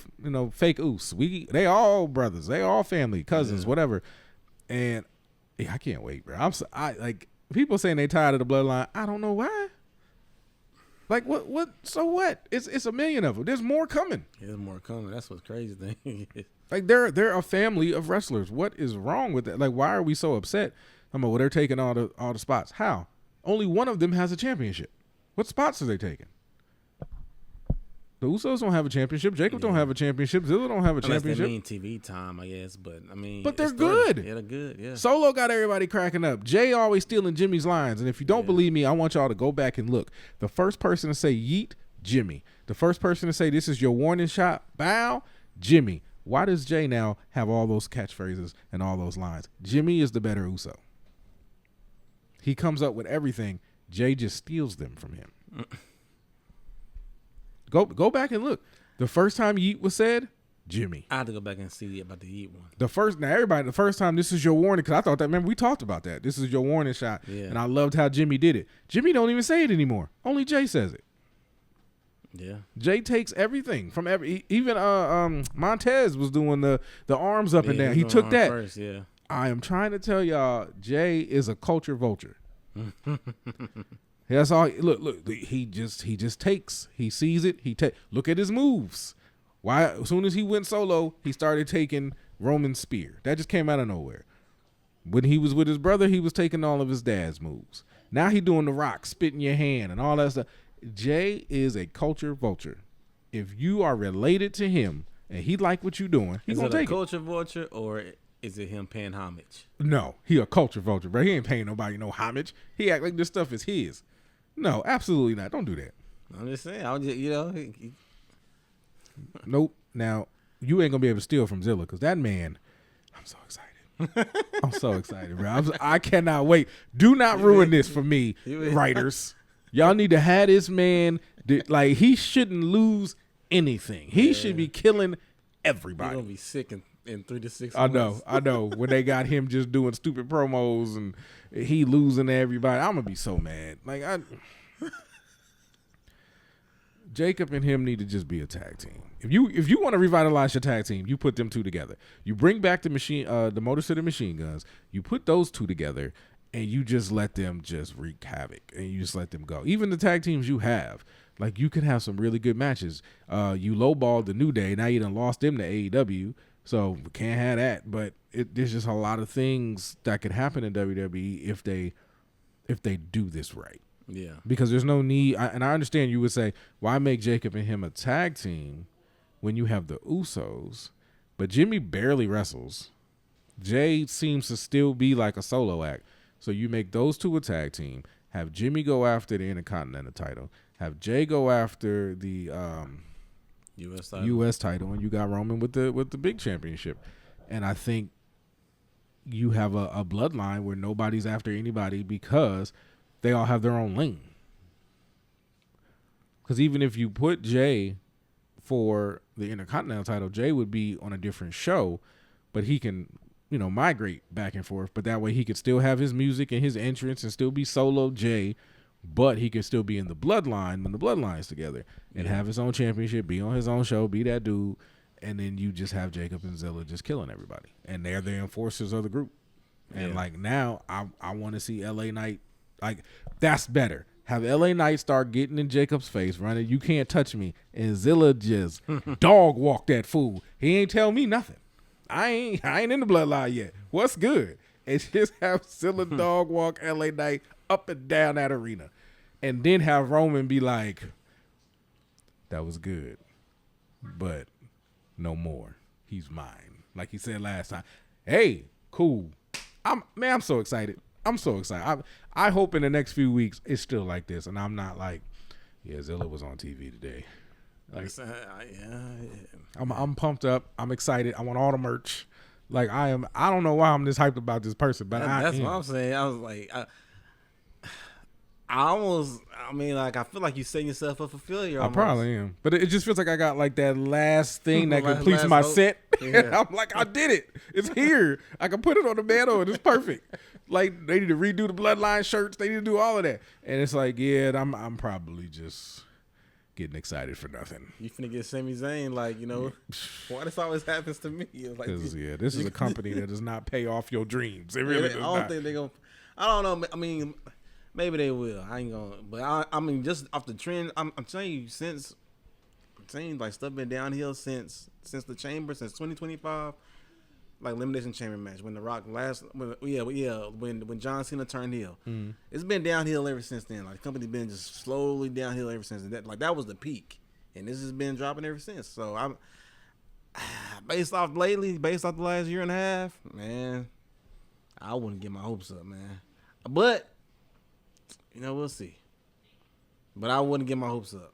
fake Us. They all brothers, they all family, cousins, whatever. And I can't wait, bro. Like people saying they tired of the Bloodline. I don't know why. Like what? So what? It's a million of them. There's more coming. Yeah, there's more coming. That's what's crazy thing. Like they're a family of wrestlers. What is wrong with that? Like why are we so upset? They're taking all the spots. How? Only one of them has a championship. What spots are they taking? The Usos don't have a championship. Jacob don't have a championship. Zilla don't have a championship. They mean TV time, I guess. But they're good. Yeah, they're good. Yeah. Solo got everybody cracking up. Jay always stealing Jimmy's lines. And if you don't believe me, I want y'all to go back and look. The first person to say yeet, Jimmy. The first person to say this is your warning shot, bow, Jimmy. Why does Jay now have all those catchphrases and all those lines? Jimmy is the better Uso. He comes up with everything. Jay just steals them from him. Go back and look. The first time yeet was said, Jimmy. I had to go back and see about the yeet one. The first time this is your warning, because I thought that, remember we talked about that. This is your warning shot. Yeah. And I loved how Jimmy did it. Jimmy don't even say it anymore. Only Jay says it. Yeah. Jay takes everything from even Montez was doing the arms up and down. He took that. First, yeah. I am trying to tell y'all, Jay is a culture vulture. That's all. Look. He just takes. He sees it. Look at his moves. Why? As soon as he went solo, he started taking Roman's spear. That just came out of nowhere. When he was with his brother, he was taking all of his dad's moves. Now he doing the rock, spitting your hand, and all that stuff. Jay is a culture vulture. If you are related to him and he like what you doing, he's gonna take it. Is it a culture vulture or is it him paying homage? No, he a culture vulture, bro. He ain't paying nobody no homage. He act like this stuff is his. No, absolutely not. Don't do that. I'm just saying. Nope. Now, you ain't going to be able to steal from Zilla, because that man, I'm so excited. I'm so excited, bro. I cannot wait. Do not ruin this for me, writers. Y'all need to have this man, he shouldn't lose anything. He should be killing everybody. He's going to be sick in 3 to 6 I months. know. When they got him just doing stupid promos and he losing to everybody, I'm gonna be so mad. Like Jacob and him need to just be a tag team. If you want to revitalize your tag team, you put them two together. You bring back the Motor City Machine Guns. You put those two together, and you just let them just wreak havoc, and you just let them go. Even the tag teams you have, like you can have some really good matches. You lowballed the New Day, now you done lost them to AEW, so we can't have that. But there's just a lot of things that could happen in WWE if they do this right. Yeah. Because there's no need, and I understand you would say, why make Jacob and him a tag team when you have the Usos? But Jimmy barely wrestles. Jay seems to still be like a solo act. So you make those two a tag team, have Jimmy go after the Intercontinental title, have Jay go after the U.S. title, and you got Roman with the big championship. And I think you have a bloodline where nobody's after anybody because they all have their own lane. Because even if you put Jay for the Intercontinental title, Jay would be on a different show, but he can, migrate back and forth. But that way he could still have his music and his entrance and still be solo Jay, but he could still be in the bloodline when the bloodline's together and have his own championship, be on his own show, be that dude. And then you just have Jacob and Zilla just killing everybody. And they're the enforcers of the group. And now I want to see LA Knight. Like, that's better. Have LA Knight start getting in Jacob's face, running, you can't touch me. And Zilla just dog walk that fool. He ain't tell me nothing. I ain't in the bloodline yet. What's good? And just have Zilla dog walk LA Knight up and down that arena. And then have Roman be like, that was good, but no more. He's mine. Like he said last time. Hey, cool. I'm so excited. I hope in the next few weeks it's still like this, and I'm not like, Zilla was on TV today. Like, I'm pumped up. I'm excited. I want all the merch. Like I am. I don't know why I'm this hyped about this person, but that's what I'm saying. I was like, I feel like you're setting yourself up for failure. I probably am, but it just feels like I got like that last thing that completes my set. Yeah. I'm like, I did it. It's here. I can put it on the mantle, and it's perfect. Like they need to redo the bloodline shirts. They need to do all of that, and it's like, I'm probably just getting excited for nothing. You finna get Sami Zayn, why this always happens to me? Like, this is a company that does not pay off your dreams. It really does not. I don't think they're gonna. I don't know. I mean, maybe they will. I ain't gonna. But I mean, just off the trend, I'm telling you, since it seems like stuff been downhill since the Chamber, since 2025. Like Elimination Chamber match when The Rock when John Cena turned heel, it's been downhill ever since then. Like the company's been just slowly downhill ever since. That was the peak, and this has been dropping ever since. So I'm based off the last year and a half, man. I wouldn't get my hopes up, man. But we'll see. But I wouldn't get my hopes up.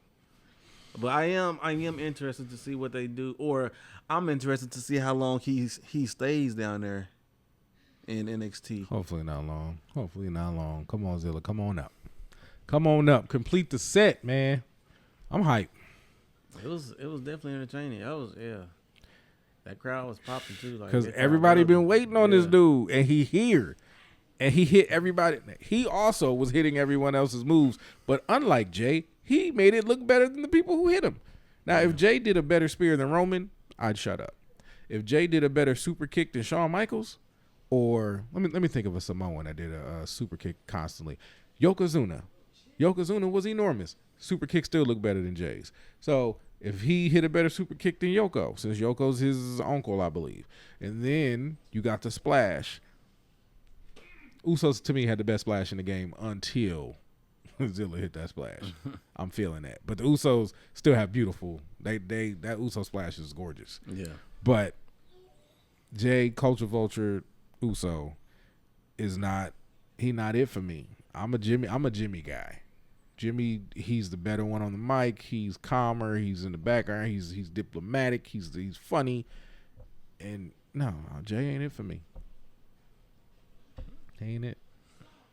But I am interested to see what they do, or I'm interested to see how long he stays down there in NXT. Hopefully not long. Come on, Zilla. Come on up. Complete the set, man. I'm hyped. It was definitely entertaining. That crowd was popping too. Because everybody been waiting on this dude, and he here. And he hit everybody. He also was hitting everyone else's moves. But unlike Jay, he made it look better than the people who hit him. Now, if Jay did a better spear than Roman, I'd shut up. If Jay did a better super kick than Shawn Michaels, or let me think of a Samoan that did a super kick constantly. Yokozuna was enormous. Super kick still looked better than Jay's. So if he hit a better super kick than Yoko, since Yoko's his uncle, I believe. And then you got the splash. Usos, to me, had the best splash in the game until Zilla hit that splash. I'm feeling that. But the Usos still have beautiful. That Uso splash is gorgeous. Yeah. But Jay, Culture Vulture, Uso is not it for me. I'm a Jimmy guy. Jimmy, he's the better one on the mic. He's calmer. He's in the background. He's diplomatic. He's funny. And no, Jay ain't it for me. Ain't it?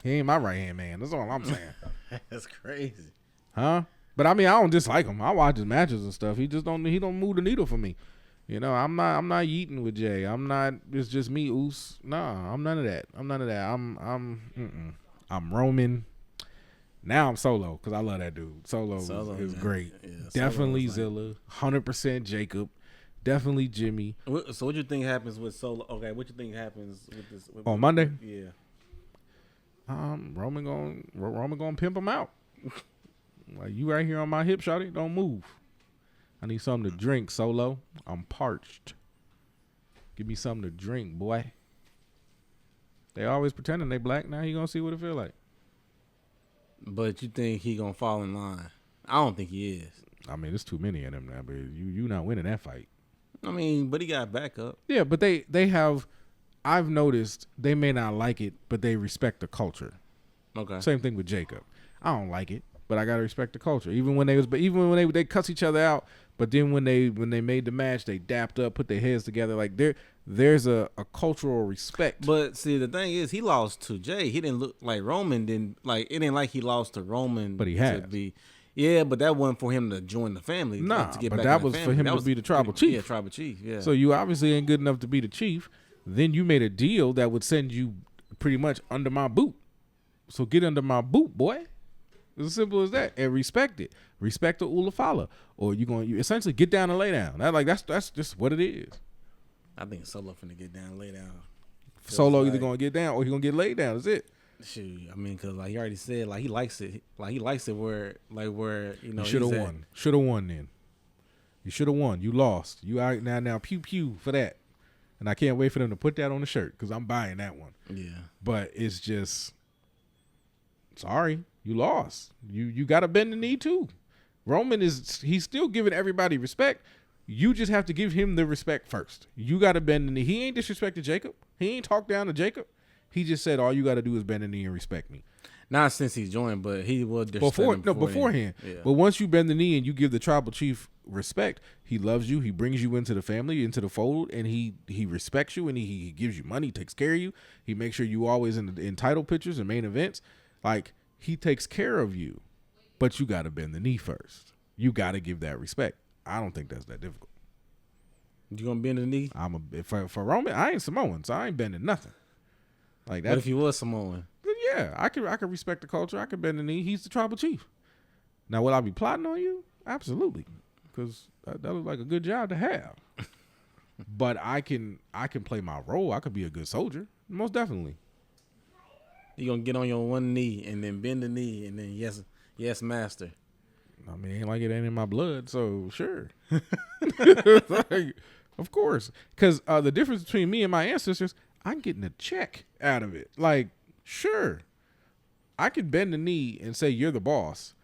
He ain't my right hand man. That's all I'm saying. That's crazy. Huh? But I mean, I don't dislike him. I watch his matches and stuff. He don't move the needle for me. You know, I'm not eating with Jay. It's just me, Oos. Nah, I'm none of that. I'm Roman. Now I'm Solo because I love that dude. Solo is great. Yeah, definitely Zilla. 100% Jacob. Definitely Jimmy. So what you think happens with Solo? Okay, what you think happens with this on Monday? Yeah. Roman gonna pimp him out. Like, you right here on my hip, shawty. Don't move. I need something to drink, Solo. I'm parched. Give me something to drink, boy. They always pretending they black. Now he gonna see what it feel like. But you think he gonna fall in line? I don't think he is. I mean, there's too many of them now, but you not winning that fight. I mean, but he got backup. Yeah, but they have. I've noticed they may not like it, but they respect the culture. Okay. Same thing with Jacob. I don't like it, but I gotta respect the culture. Even when they cuss each other out, but then when they made the match, they dapped up, put their heads together. Like there's a cultural respect. But see, the thing is, he lost to Jay. He didn't look like Roman. Didn't like it. Ain't like he lost to Roman. But he had. Yeah, but that wasn't for him to join the family. Nah, to get but back that in the was family. for him that to be the tribal chief. Yeah, tribal chief. Yeah. So you obviously ain't good enough to be the chief. Then you made a deal that would send you pretty much under my boot. So get under my boot, boy. It's as simple as that. And respect it. Respect the Ulafala. Or you essentially get down and lay down. That's just what it is. I think Solo finna get down and lay down. Solo either gonna get down or he gonna get laid down. That's it. Shoot, I mean, cause like he already said, like he likes it. Like he likes it where you know. You should have won. Should have won then. You should have won. You lost. You out now pew pew for that. And I can't wait for them to put that on the shirt because I'm buying that one. Yeah. But it's just, sorry, you lost. You got to bend the knee too. Roman he's still giving everybody respect. You just have to give him the respect first. You got to bend the knee. He ain't disrespected Jacob. He ain't talked down to Jacob. He just said, all you got to do is bend the knee and respect me. Not since he joined, but he will disrespect beforehand. Yeah. But once you bend the knee and you give the tribal chief respect, he loves you. He brings you into the family, into the fold, and he respects you, and he gives you money, takes care of you. He makes sure you always in title pictures and main events. Like, he takes care of you, but you got to bend the knee first. You got to give that respect. I don't think that's that difficult. You gonna bend the knee? For Roman, I ain't Samoan, so I ain't bending nothing. Like that. What if he was Samoan? Yeah, I could respect the culture. I could bend the knee. He's the tribal chief. Now, will I be plotting on you? Absolutely, because that looks like a good job to have. But I can play my role. I could be a good soldier, most definitely. You gonna get on your one knee and then bend the knee and then yes, master. I mean, ain't like it ain't in my blood, so sure. Like, of course, because the difference between me and my ancestors, I'm getting a check out of it. Like, sure, I can bend the knee and say you're the boss,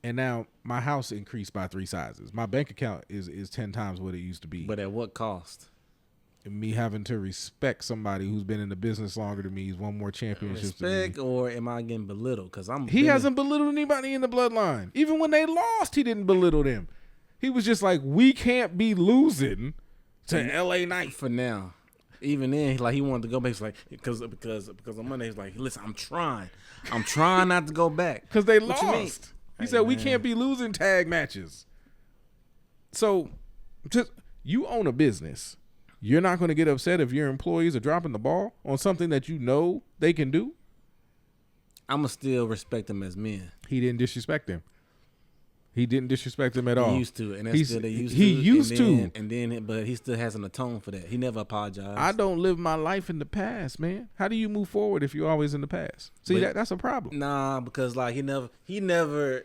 and now my house increased by 3 sizes. My bank account is 10 times what it used to be. But at what cost? Me having to respect somebody who's been in the business longer than me. He's won more championships respect, than me. or am I getting belittled? Because he hasn't belittled anybody in the bloodline. Even when they lost, he didn't belittle them. He was just like, we can't be losing to LA Knight for now. Even then, like he wanted to go back. He's like, because on Monday he's like, listen, I'm trying not to go back because they lost. He said we can't be losing tag matches. So, just you own a business. You're not going to get upset if your employees are dropping the ball on something that you know they can do? I'm going to still respect them as men. He didn't disrespect them. He didn't disrespect them at all. He used to, and that's still they used to. He used to. And then, but he still hasn't atoned for that. He never apologized. I don't live my life in the past, man. How do you move forward if you're always in the past? See, that's a problem. Nah, because like he never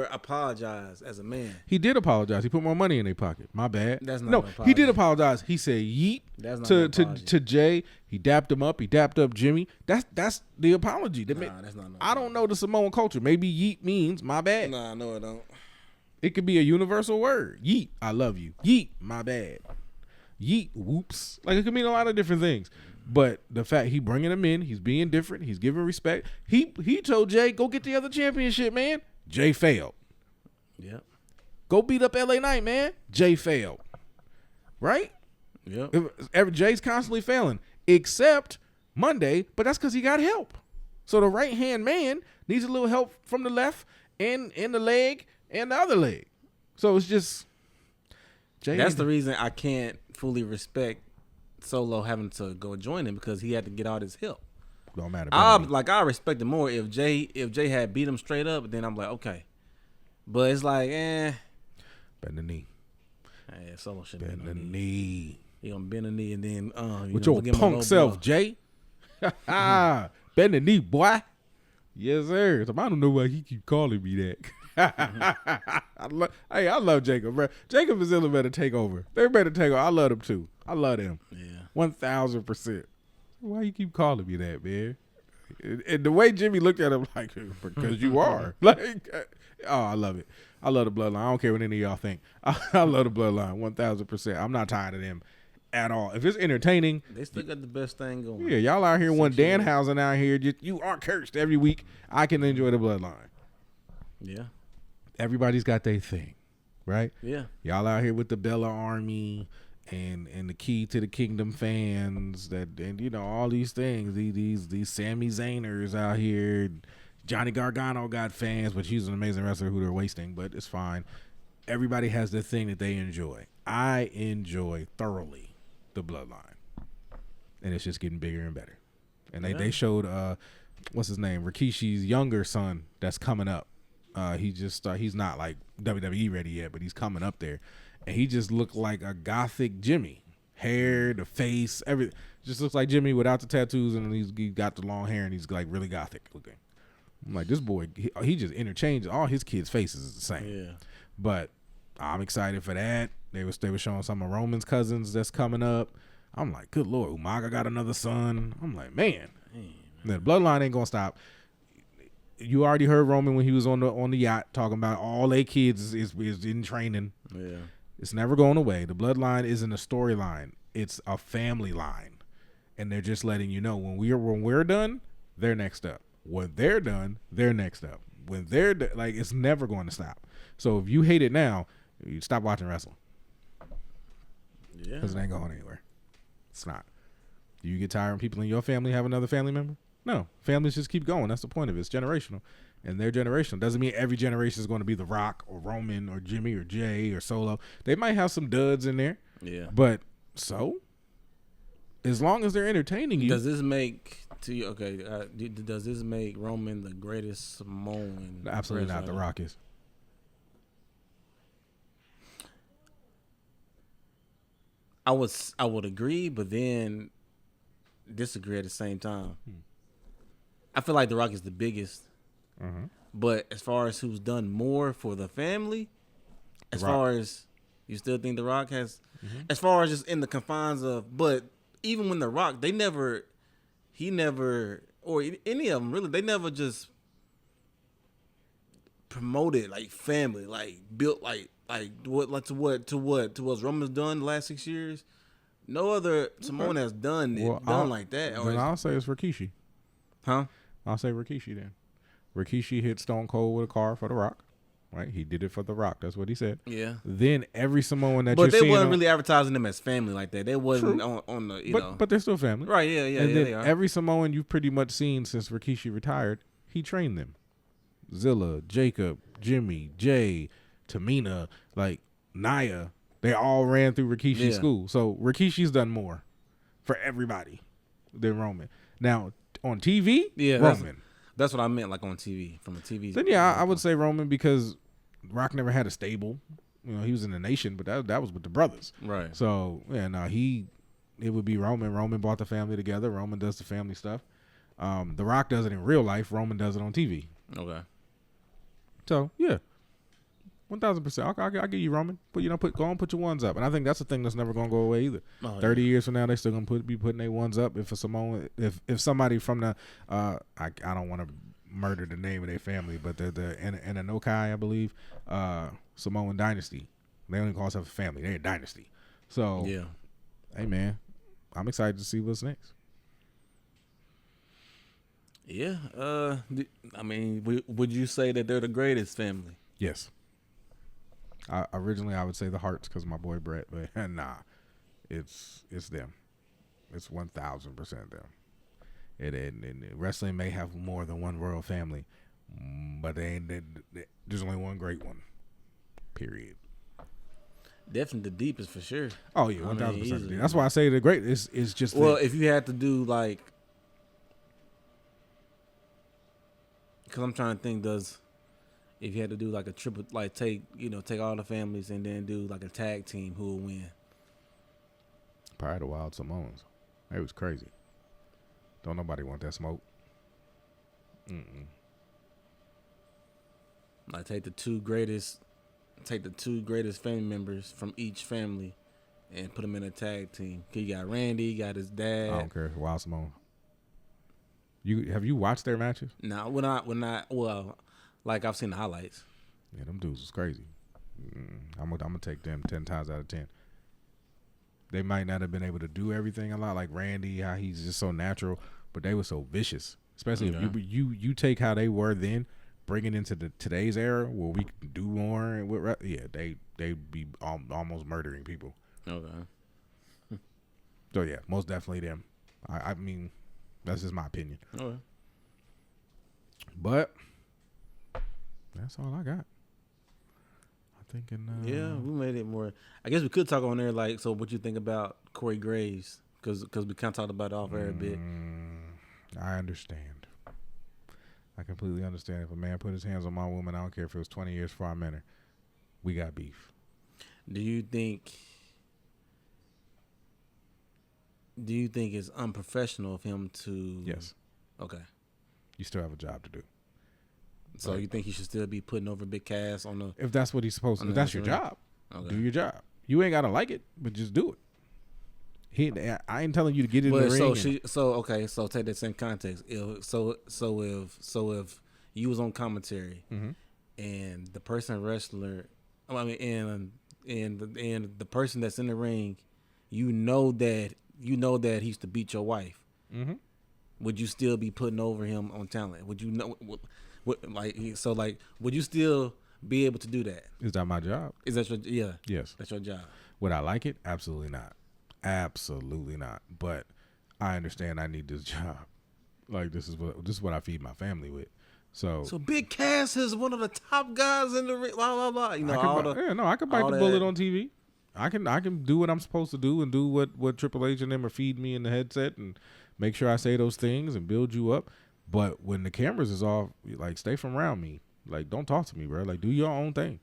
apologized as a man. He did apologize. He put more money in their pocket. My bad. That's not he did apologize. He said yeet to Jay. He dapped him up. He dapped up Jimmy. That's the apology. That's not. I don't know the Samoan culture. Maybe yeet means my bad. Nah, no, it don't. It could be a universal word. Yeet, I love you. Yeet, my bad. Yeet, whoops. Like, it could mean a lot of different things. But the fact he bringing him in, he's being different. He's giving respect. He told Jay, go get the other championship, man. Jay failed. Yep. Go beat up LA Knight, man. Jay failed. Right? Yep. Jay's constantly failing, except Monday, but that's because he got help. So the right-hand man needs a little help from the left and the leg and the other leg. So it's just, That's the reason I can't fully respect Solo having to go join him, because he had to get all this help. Don't matter. I respect it more if Jay had beat him straight up. Then I'm like, okay, but it's like, bend the knee. Yeah, Solo should bend the knee. He gonna bend the knee and then with your punk self, Jay. Bend the knee, boy. Yes, sir. So I don't know why he keep calling me that. I love Jacob, bro. Jacob and Zilla better take over. They better take over. I love them too. I love them. Yeah. 1000%. Why you keep calling me that, man? And the way Jimmy looked at him, like, because you are. Like, I love it. I love the Bloodline. I don't care what any of y'all think. I love the Bloodline 1000%. I'm not tired of them at all. If it's entertaining, they still got the best thing going. Yeah, y'all out here, one Danhausen out here, you are cursed every week. I can enjoy the Bloodline. Yeah. Everybody's got their thing, right? Yeah. Y'all out here with the Bella Army and the Key to the Kingdom fans and all these things. These Sami Zayners out here. Johnny Gargano got fans, but he's an amazing wrestler who they're wasting, but it's fine. Everybody has the thing that they enjoy. I enjoy thoroughly the Bloodline, and it's just getting bigger and better. And they showed what's his name, Rikishi's younger son that's coming up. He's not like WWE ready yet, but he's coming up there, and he just looked like a gothic Jimmy. Hair, the face, everything just looks like Jimmy without the tattoos, and he got the long hair, and he's like really gothic looking. I'm like, this boy, he just interchanged. All his kids' faces is the same. Yeah. But I'm excited for that. They were showing some of Roman's cousins that's coming up. I'm like, good Lord, Umaga got another son. I'm like, man. The Bloodline ain't gonna stop. You already heard Roman when he was on the yacht talking about all their kids is in training. Yeah. It's never going away. The Bloodline isn't a storyline. It's a family line. And they're just letting you know when we're done, they're next up. When they're done, they're next up. When they're like, it's never going to stop. So if you hate it now, you stop watching wrestling. Yeah. Because it ain't going anywhere. It's not. Do you get tired when people in your family have another family member? No. Families just keep going. That's the point of it. It's generational. And they're generational. Doesn't mean every generation is going to be The Rock or Roman or Jimmy or Jay or Solo. They might have some duds in there. Yeah. But as long as they're entertaining you. Does this make does this make Roman the greatest Samoan? Absolutely not. The Rock is. I would agree, but then disagree at the same time. I feel like The Rock is the biggest. Mm-hmm. But as far as who's done more for the family, far as you still think The Rock has, as far as just in the confines of, but even when The Rock, he never, or any of them really, they never just promoted like family, like built like what Roman's done the last 6 years. No other Samoan has done like that. Then I'll say it's Rikishi. Huh? I'll say Rikishi then. Rikishi hit Stone Cold with a car for The Rock. Right? He did it for The Rock. That's what he said. Yeah. Then every Samoan that you're seeing. But they wasn't really advertising them as family like that. They wasn't on the, know. But they're still family. Right, yeah, and then they are. Every Samoan you've pretty much seen since Rikishi retired, he trained them. Zilla, Jacob, Jimmy, Jay, Tamina, like Naya, they all ran through Rikishi's school. So Rikishi's done more for everybody than Roman. Now, on TV, Roman. That's what I meant, like on TV, from a TV. Then I would say Roman because Rock never had a stable. You know, he was in the Nation, but that was with the brothers. Right. So it would be Roman. Roman brought the family together. Roman does the family stuff. The Rock does it in real life. Roman does it on TV. Okay. So 1,000%. I'll give you Roman, but go on, put your ones up, and I think that's the thing that's never gonna go away either. 30 years from now, they still gonna be putting their ones up. If if somebody from the I don't want to murder the name of their family, but the Enokai, I believe, Samoan dynasty. They don't even call themselves a family; they're a dynasty. So hey man, I'm excited to see what's next. Yeah, I mean, would you say that they're the greatest family? Yes. Originally, I would say the Hearts because my boy Brett, but nah, it's them. It's 1,000% them. And wrestling may have more than one royal family, but there's only one great one. Period. Definitely the deepest for sure. Oh yeah, 1,000%. That's why I say the great is just. Well, if you had to do like, because I'm trying to think, if you had to do like a triple, like take all the families and then do like a tag team, who would win? Probably the Wild Samoans. It was crazy. Don't nobody want that smoke. Like take the two greatest family members from each family and put them in a tag team. You got Randy, you got his dad. I don't care. Wild Samoan. Have you watched their matches? No, well, like I've seen the highlights. Yeah, them dudes was crazy. I'm gonna take them 10 times out of 10. They might not have been able to do everything a lot, like Randy, how he's just so natural, but they were so vicious. Especially if you take how they were then, bring it into today's era where we can do more. And they'd be almost murdering people. Okay. So yeah, most definitely them. I mean, that's just my opinion. Okay. But that's all I got. Thinking, yeah, we made it more. I guess we could talk on there, like, so what you think about Corey Graves? Because we kind of talked about it off air a bit. I understand. I completely understand. If a man put his hands on my woman, I don't care if it was 20 years before I met her. We got beef. Do you think it's unprofessional of him to? Yes. Okay. You still have a job to do. So you think he should still be putting over Big Cass on the? If that's what he's supposed to, if that's your job, do your job. You ain't gotta like it, but just do it. I ain't telling you to get in the ring. So take that same context. If you was on commentary and the the person that's in the ring, you know that he used to beat your wife. Would you still be putting over him on talent? Would you know? Would you still be able to do that? Is that my job? Is that your Yes. That's your job. Would I like it? Absolutely not. Absolutely not. But I understand I need this job. Like this is what I feed my family with. So Big Cass is one of the top guys in the ring. Blah blah blah. I can bite the bullet on TV. I can do what I'm supposed to do and do what Triple H and them are feeding me in the headset and make sure I say those things and build you up. But when the cameras is off, like stay from around me. Like don't talk to me, bro. Like do your own thing.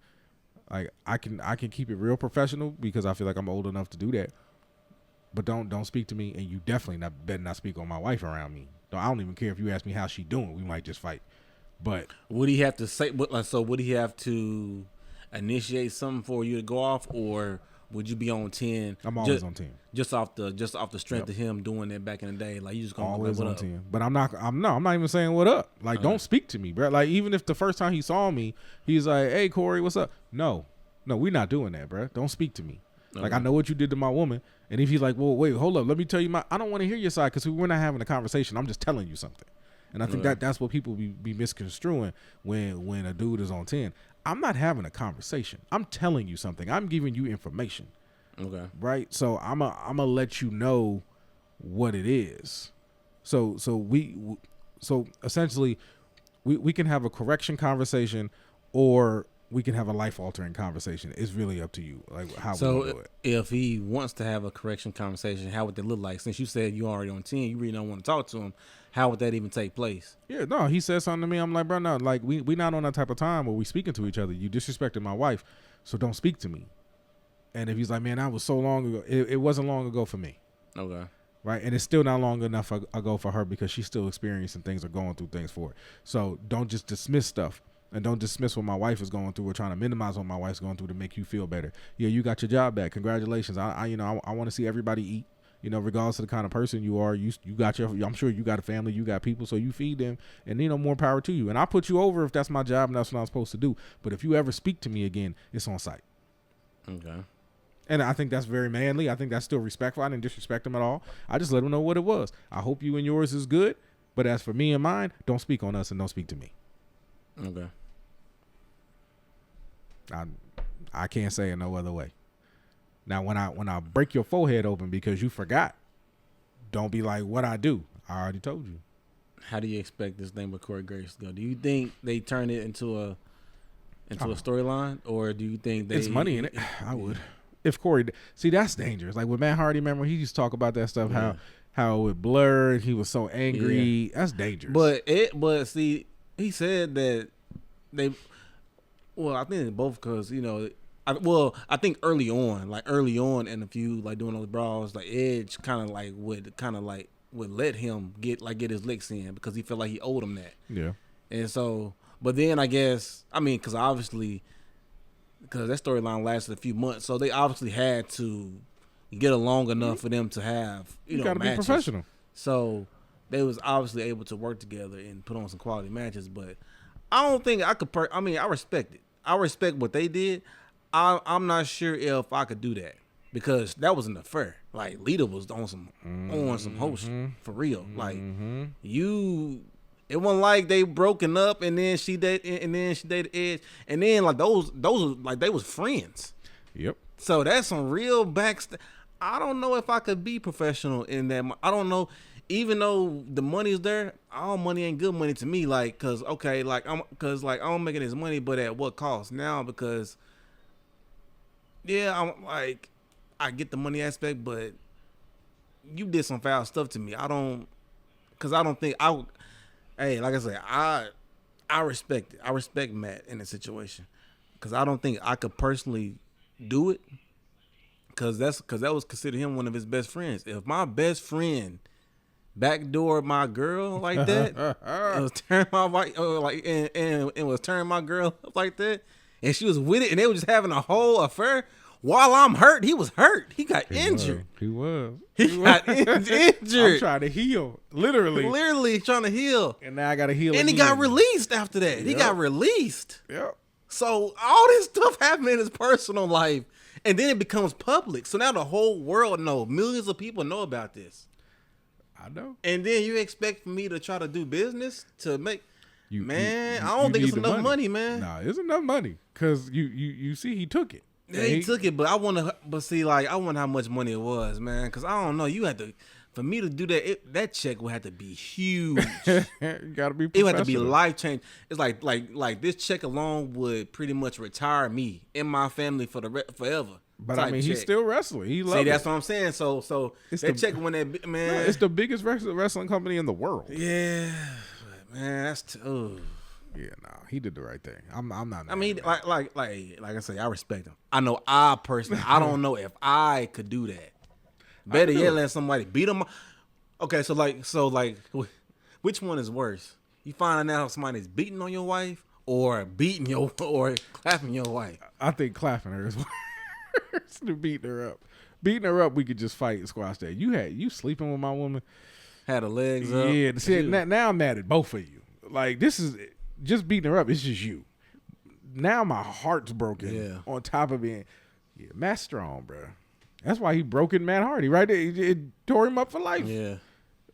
Like I can keep it real professional because I feel like I'm old enough to do that. But don't speak to me, and you definitely better not speak on my wife around me. I don't even care if you ask me how she doing. We might just fight. But would he have to say? So would he have to initiate something for you to go off, or would you be on 10? I'm always on 10. Just off the strength of him doing that back in the day. Like you just gonna always on 10. But I'm not even saying what up. Like don't speak to me, bro. Like even if the first time he saw me, he's like, "Hey Corey, what's up?" No, we're not doing that, bro. Don't speak to me. Okay. Like I know what you did to my woman, and if he's like, "Well, wait, hold up, let me tell you I don't want to hear your side because we're not having a conversation. I'm just telling you something." And I think that's what people be misconstruing when a dude is on 10. I'm not having a conversation. I'm telling you something. I'm giving you information. Okay. Right? So I'm a let you know what it is. So essentially we can have a correction conversation or we can have a life-altering conversation. It's really up to you, like how we do it. If he wants to have a correction conversation, how would that look like? Since you said you already on 10, you really don't want to talk to him. How would that even take place? Yeah, no, he said something to me. I'm like, bro, no, like we not on that type of time where we speaking to each other. You disrespected my wife, so don't speak to me. And if he's like, man, that was so long ago. It wasn't long ago for me. Okay. Right, and it's still not long enough ago for her because she's still experiencing things or going through things for it. So don't just dismiss stuff. And don't dismiss what my wife is going through or trying to minimize what my wife's going through to make you feel better. Yeah, you got your job back. Congratulations. I want to see everybody eat. Regardless of the kind of person you are, you got I'm sure you got a family, you got people, so you feed them, and more power to you. And I put you over if that's my job and that's what I'm supposed to do. But if you ever speak to me again, it's on sight. Okay. And I think that's very manly. I think that's still respectful. I didn't disrespect him at all. I just let him know what it was. I hope you and yours is good. But as for me and mine, don't speak on us and don't speak to me. Okay. I can't say it no other way. Now, when I break your forehead open because you forgot, don't be like, what I do? I already told you. How do you expect this thing with Corey Graves to go? Do you think they turn it into a storyline, or do you think it's money in it? I would. if Corey, see, that's dangerous. Like with Matt Hardy, remember he used to talk about that stuff, how it blurred. He was so angry. Yeah. That's dangerous. But see, he said that they. Well, I think both because I think early on in a few like doing those brawls, like Edge would let him get his licks in because he felt like he owed him that. Yeah. And so, but then I guess because that storyline lasted a few months, so they obviously had to get along enough for them to have you gotta matches. Be professional. So they was obviously able to work together and put on some quality matches. But I don't think I could. I respect it. I respect what they did. I'm not sure if I could do that because that wasn't fair. Like Lita was on some host for real. Like it wasn't like they broken up and then she dated Edge and then like those like they was friends. Yep. So that's some real backstage. I don't know if I could be professional in that. I don't know. Even though the money's there, all money ain't good money to me. Like, I'm making this money, but at what cost now? Because, yeah, I'm like, I get the money aspect, but you did some foul stuff to me. Hey, like I said, I respect it. I respect Matt in the situation, because I don't think I could personally do it, because that was considered him one of his best friends. If my best friend backdoor my girl like that, it was turn my wife and was turning my girl up like that, and she was with it, and they were just having a whole affair. While I'm hurt, he was hurt. He got injured. He got injured. I'm trying to heal, literally trying to heal, and now I got to heal. And again. He got released after that. He got released. Yep. So all this stuff happened in his personal life, and then it becomes public. So now the whole world knows. Millions of people know about this. I know. And then you expect for me to try to do business to make I don't think it's enough money, man. Nah, it's enough money because you see he took it. Yeah, he took it, but I wonder how much money it was, man. Because I don't know. You had to, for me to do that, that check would have to be huge. You gotta be professional. It would have to be life change. It's like this check alone would pretty much retire me and my family forever. But I mean, he's still wrestling. He loves it. That's what I'm saying. So that check when that man, it's the biggest wrestling company in the world. Yeah, man, that's yeah, he did the right thing. I'm not. I mean, like I say, I respect him. I know I personally, I don't know if I could do that. Better yet, let somebody beat him. Okay, so which one is worse? You finding out if somebody's beating on your wife or clapping your wife? I think clapping her is worse than beating her up. Beating her up, we could just fight and squash that. You sleeping with my woman, had her legs up. Yeah, see, now I'm mad at both of you. Like this is. Just beating her up, it's just you. Now my heart's broken. Yeah. On top of being, Matt's strong, bro. That's why he broke in Matt Hardy, right? It tore him up for life. Yeah.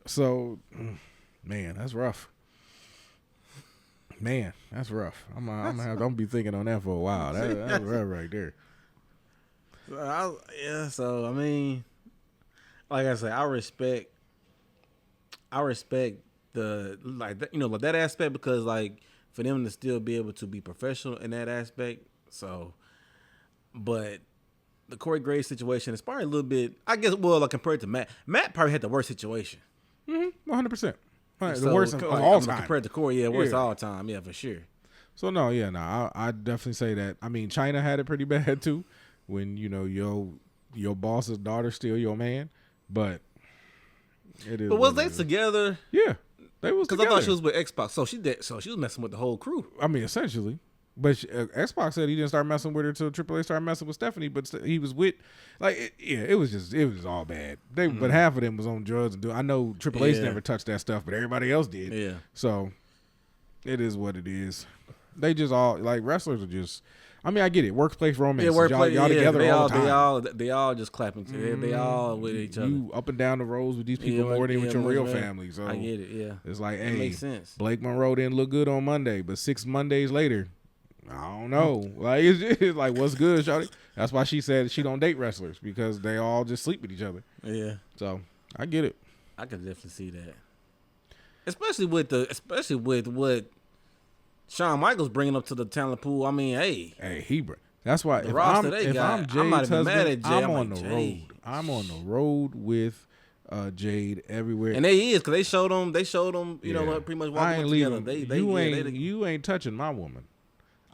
So, man, that's rough. Man, that's rough. I'm gonna be thinking on that for a while. That's rough right there. So I mean, like I said, I respect that aspect because like. For them to still be able to be professional in that aspect. So, but the Corey Graves situation is probably a little bit, I guess, compared to Matt. Matt probably had the worst situation. 100%. The worst of all time. Compared to Corey, worst of all time. Yeah, for sure. So, I definitely say that. I mean, China had it pretty bad, too. When, your boss's daughter still your man. But it is. But was they together? Yeah. Because I thought she was with X-Pac, so she was messing with the whole crew. I mean, essentially, but X-Pac said he didn't start messing with her until Triple H started messing with Stephanie. But he was with, it was all bad. But half of them was on drugs and I know Triple H never touched that stuff, but everybody else did. Yeah. So it is what it is. They just all wrestlers are just. I mean, I get it. Workplace romance. Yeah, y'all together all the time. They all just clapping. They all with each other. You up and down the roads with these people more than with your real family. So I get it. Yeah, it's like, it makes sense. Blake Monroe didn't look good on Monday, but 6 Mondays later, I don't know. Like it's like, what's good, shawty? That's why she said she don't date wrestlers because they all just sleep with each other. Yeah. So I get it. I could definitely see that, especially with what Shawn Michaels bringing up to the talent pool. I mean, That's why if I'm Jade's husband, I'm on the road. I'm on the road with Jade everywhere. And they is because they showed them. You know, pretty much walking together. You ain't touching my woman.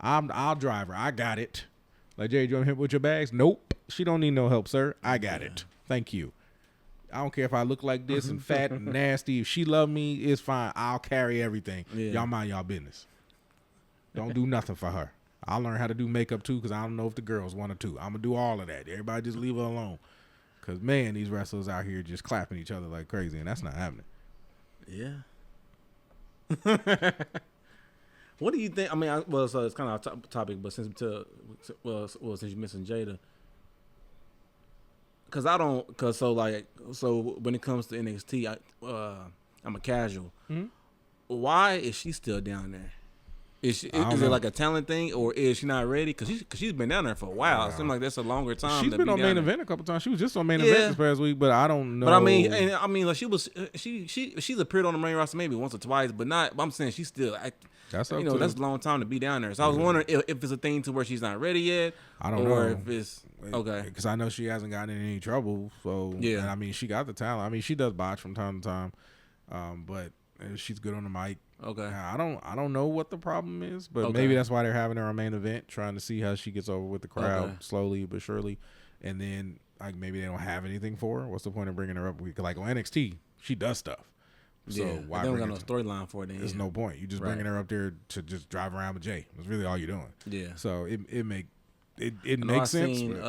I'll drive her. I got it. Like, Jade, you want me help with your bags? Nope. She don't need no help, sir. I got it. Thank you. I don't care if I look like this and fat and nasty. If she love me, it's fine. I'll carry everything. Yeah. Y'all mind y'all business. Don't do nothing for her. I'll learn how to do makeup too, because I don't know if the girls want to too. I'm going to do all of that. Everybody just leave her alone. Because, man, these wrestlers out here just clapping each other like crazy, and that's not happening. Yeah. What do you think? I mean, so it's kind of a topic, but since you mentioned Jada, so when it comes to NXT, I'm a casual. Mm-hmm. Why is she still down there? Is it like a talent thing, or is she not ready? Because she's been down there for a while. It seems like that's a longer time. She's been on main event a couple times. She was just on main event this past week, but I don't know. But I mean, like she's appeared on the main roster maybe once or twice, but not. I'm saying she's still. That's a long time to be down there. So I was wondering if it's a thing to where she's not ready yet. I don't know. Or if it's okay. Because I know she hasn't gotten in any trouble. So yeah, and I mean, she got the talent. I mean, she does botch from time to time, but she's good on the mic. Okay. I don't know what the problem is, but maybe that's why they're having her on main event, trying to see how she gets over with the crowd slowly but surely, and then like maybe they don't have anything for her. What's the point of bringing her up? Like on NXT, she does stuff. So why they don't got no storyline for it? There's no point. You just bringing her up there to just drive around with Jay. That's really all you're doing. Yeah. So it makes sense. Seen,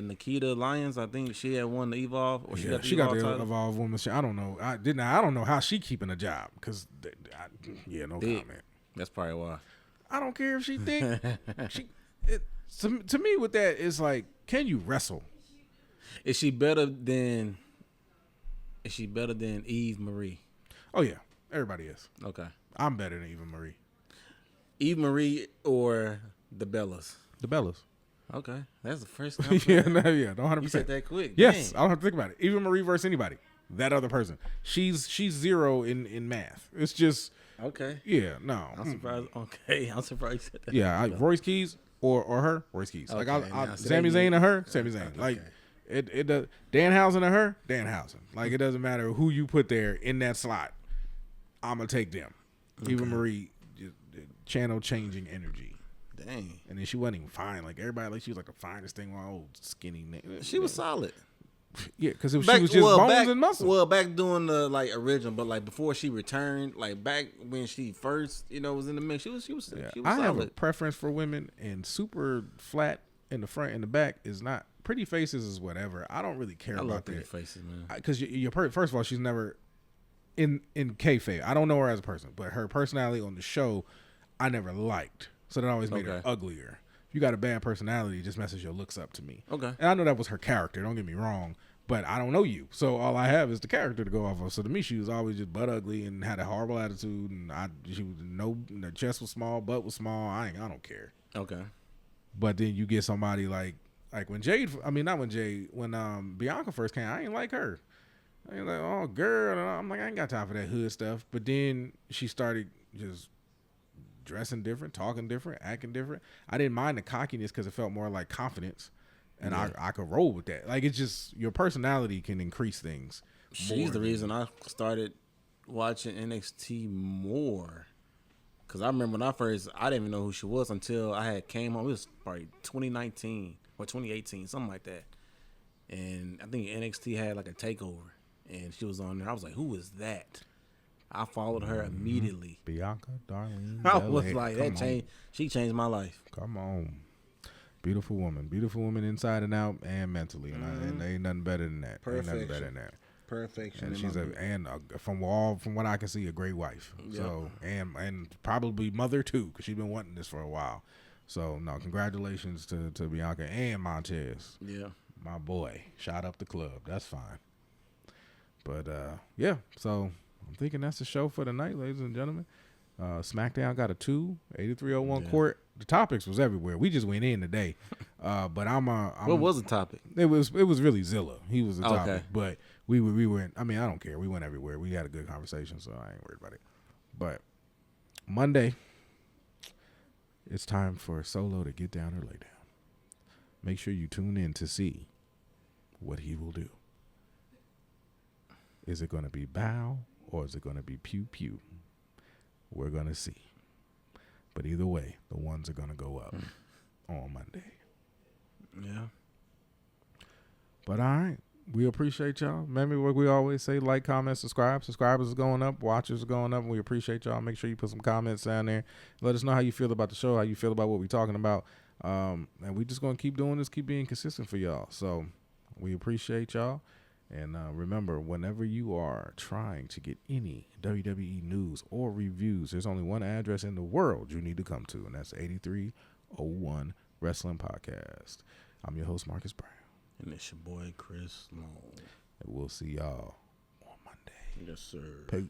Nikita Lyons, I think she had won the Evolve, or she got the Evolve Women's. I don't know. I don't know how she keeping a job because no comment. That's probably why. I don't care if she think to me with that it's like, can you wrestle? Is she better than Eve Marie? Oh yeah, everybody is. Okay, I'm better than Eve Marie. Eve Marie or the Bellas? The Bellas. Okay, that's the first time. Yeah, 100%. You said that quick. Yes, Dang. I don't have to think about it. Eva Marie versus anybody. That other person. She's zero in math. It's just okay. Yeah, no. I'm surprised. Okay, I'm surprised you said that. Yeah, Royce Keys or her, Royce Keys. Okay, like Sami Zayn or her, Sami Zayn. Okay. Like it does. Danhausen or her, Danhausen. Like it doesn't matter who you put there in that slot. I'm gonna take them. Okay. Eva Marie, channel changing energy. Dang. And then she wasn't even fine. Like everybody, like she was like the finest thing. One old skinny nigga. She was solid. Yeah, because she was just bones and muscle. Well, back doing the like original, but like before she returned, like back when she first, was in the mix, she was solid. I have a preference for women, and super flat in the front and the back is not. Pretty faces is whatever. I don't really care about pretty faces, man. Because first of all, she's never in kayfabe. I don't know her as a person, but her personality on the show, I never liked. So that always made her uglier. If you got a bad personality, it just messes your looks up to me. Okay. And I know that was her character. Don't get me wrong. But I don't know you. So all I have is the character to go off of. So to me, she was always just butt ugly and had a horrible attitude. And her chest was small, butt was small. I don't care. Okay. But then you get somebody like when Bianca first came, I ain't like her. I ain't like, oh, girl. And I'm like, I ain't got time for that hood stuff. But then she started just dressing different, talking different, acting different. I didn't mind the cockiness because it felt more like confidence. And I could roll with that. Like, it's just your personality can increase things. She's the reason I started watching NXT more. Because I remember when I didn't even know who she was until I had came home. It was probably 2019 or 2018, something like that. And I think NXT had like a takeover. And she was on there. I was like, who is that? I followed her immediately. Bianca, Darlene. I was like, she changed my life. Come on. Beautiful woman inside and out and mentally, and there ain't nothing better than that. Perfection. Ain't nothing better than that. Perfection. And she's from what I can see, a great wife. Yep. So and probably mother too, because she's been wanting this for a while. So no, congratulations to Bianca and Montez. Yeah, my boy, shot up the club. That's fine. But so I'm thinking that's the show for tonight, ladies and gentlemen. SmackDown got a 8301 court. The topics was everywhere. We just went in today. But what was the topic? It was really Zilla. He was the topic. Okay. But we went, I mean, I don't care. We went everywhere. We had a good conversation, so I ain't worried about it. But Monday, it's time for Solo to get down or lay down. make sure you tune in to see what he will do. Is it going to be bow or is it going to be pew pew? We're going to see. But either way, the ones are going to go up on Monday. Yeah. But all right. We appreciate y'all. Remember what we always say, like, comment, subscribe. Subscribers is going up. Watchers are going up. We appreciate y'all. Make sure you put some comments down there. Let us know how you feel about the show, how you feel about what we're talking about. And we just going to keep doing this, keep being consistent for y'all. So we appreciate y'all. And remember, whenever you are trying to get any WWE news or reviews, there's only one address in the world you need to come to, and that's 8301 Wrestling Podcast. I'm your host, Marcus Brown. And it's your boy, Chris Long. And we'll see y'all on Monday. Yes, sir. Peace.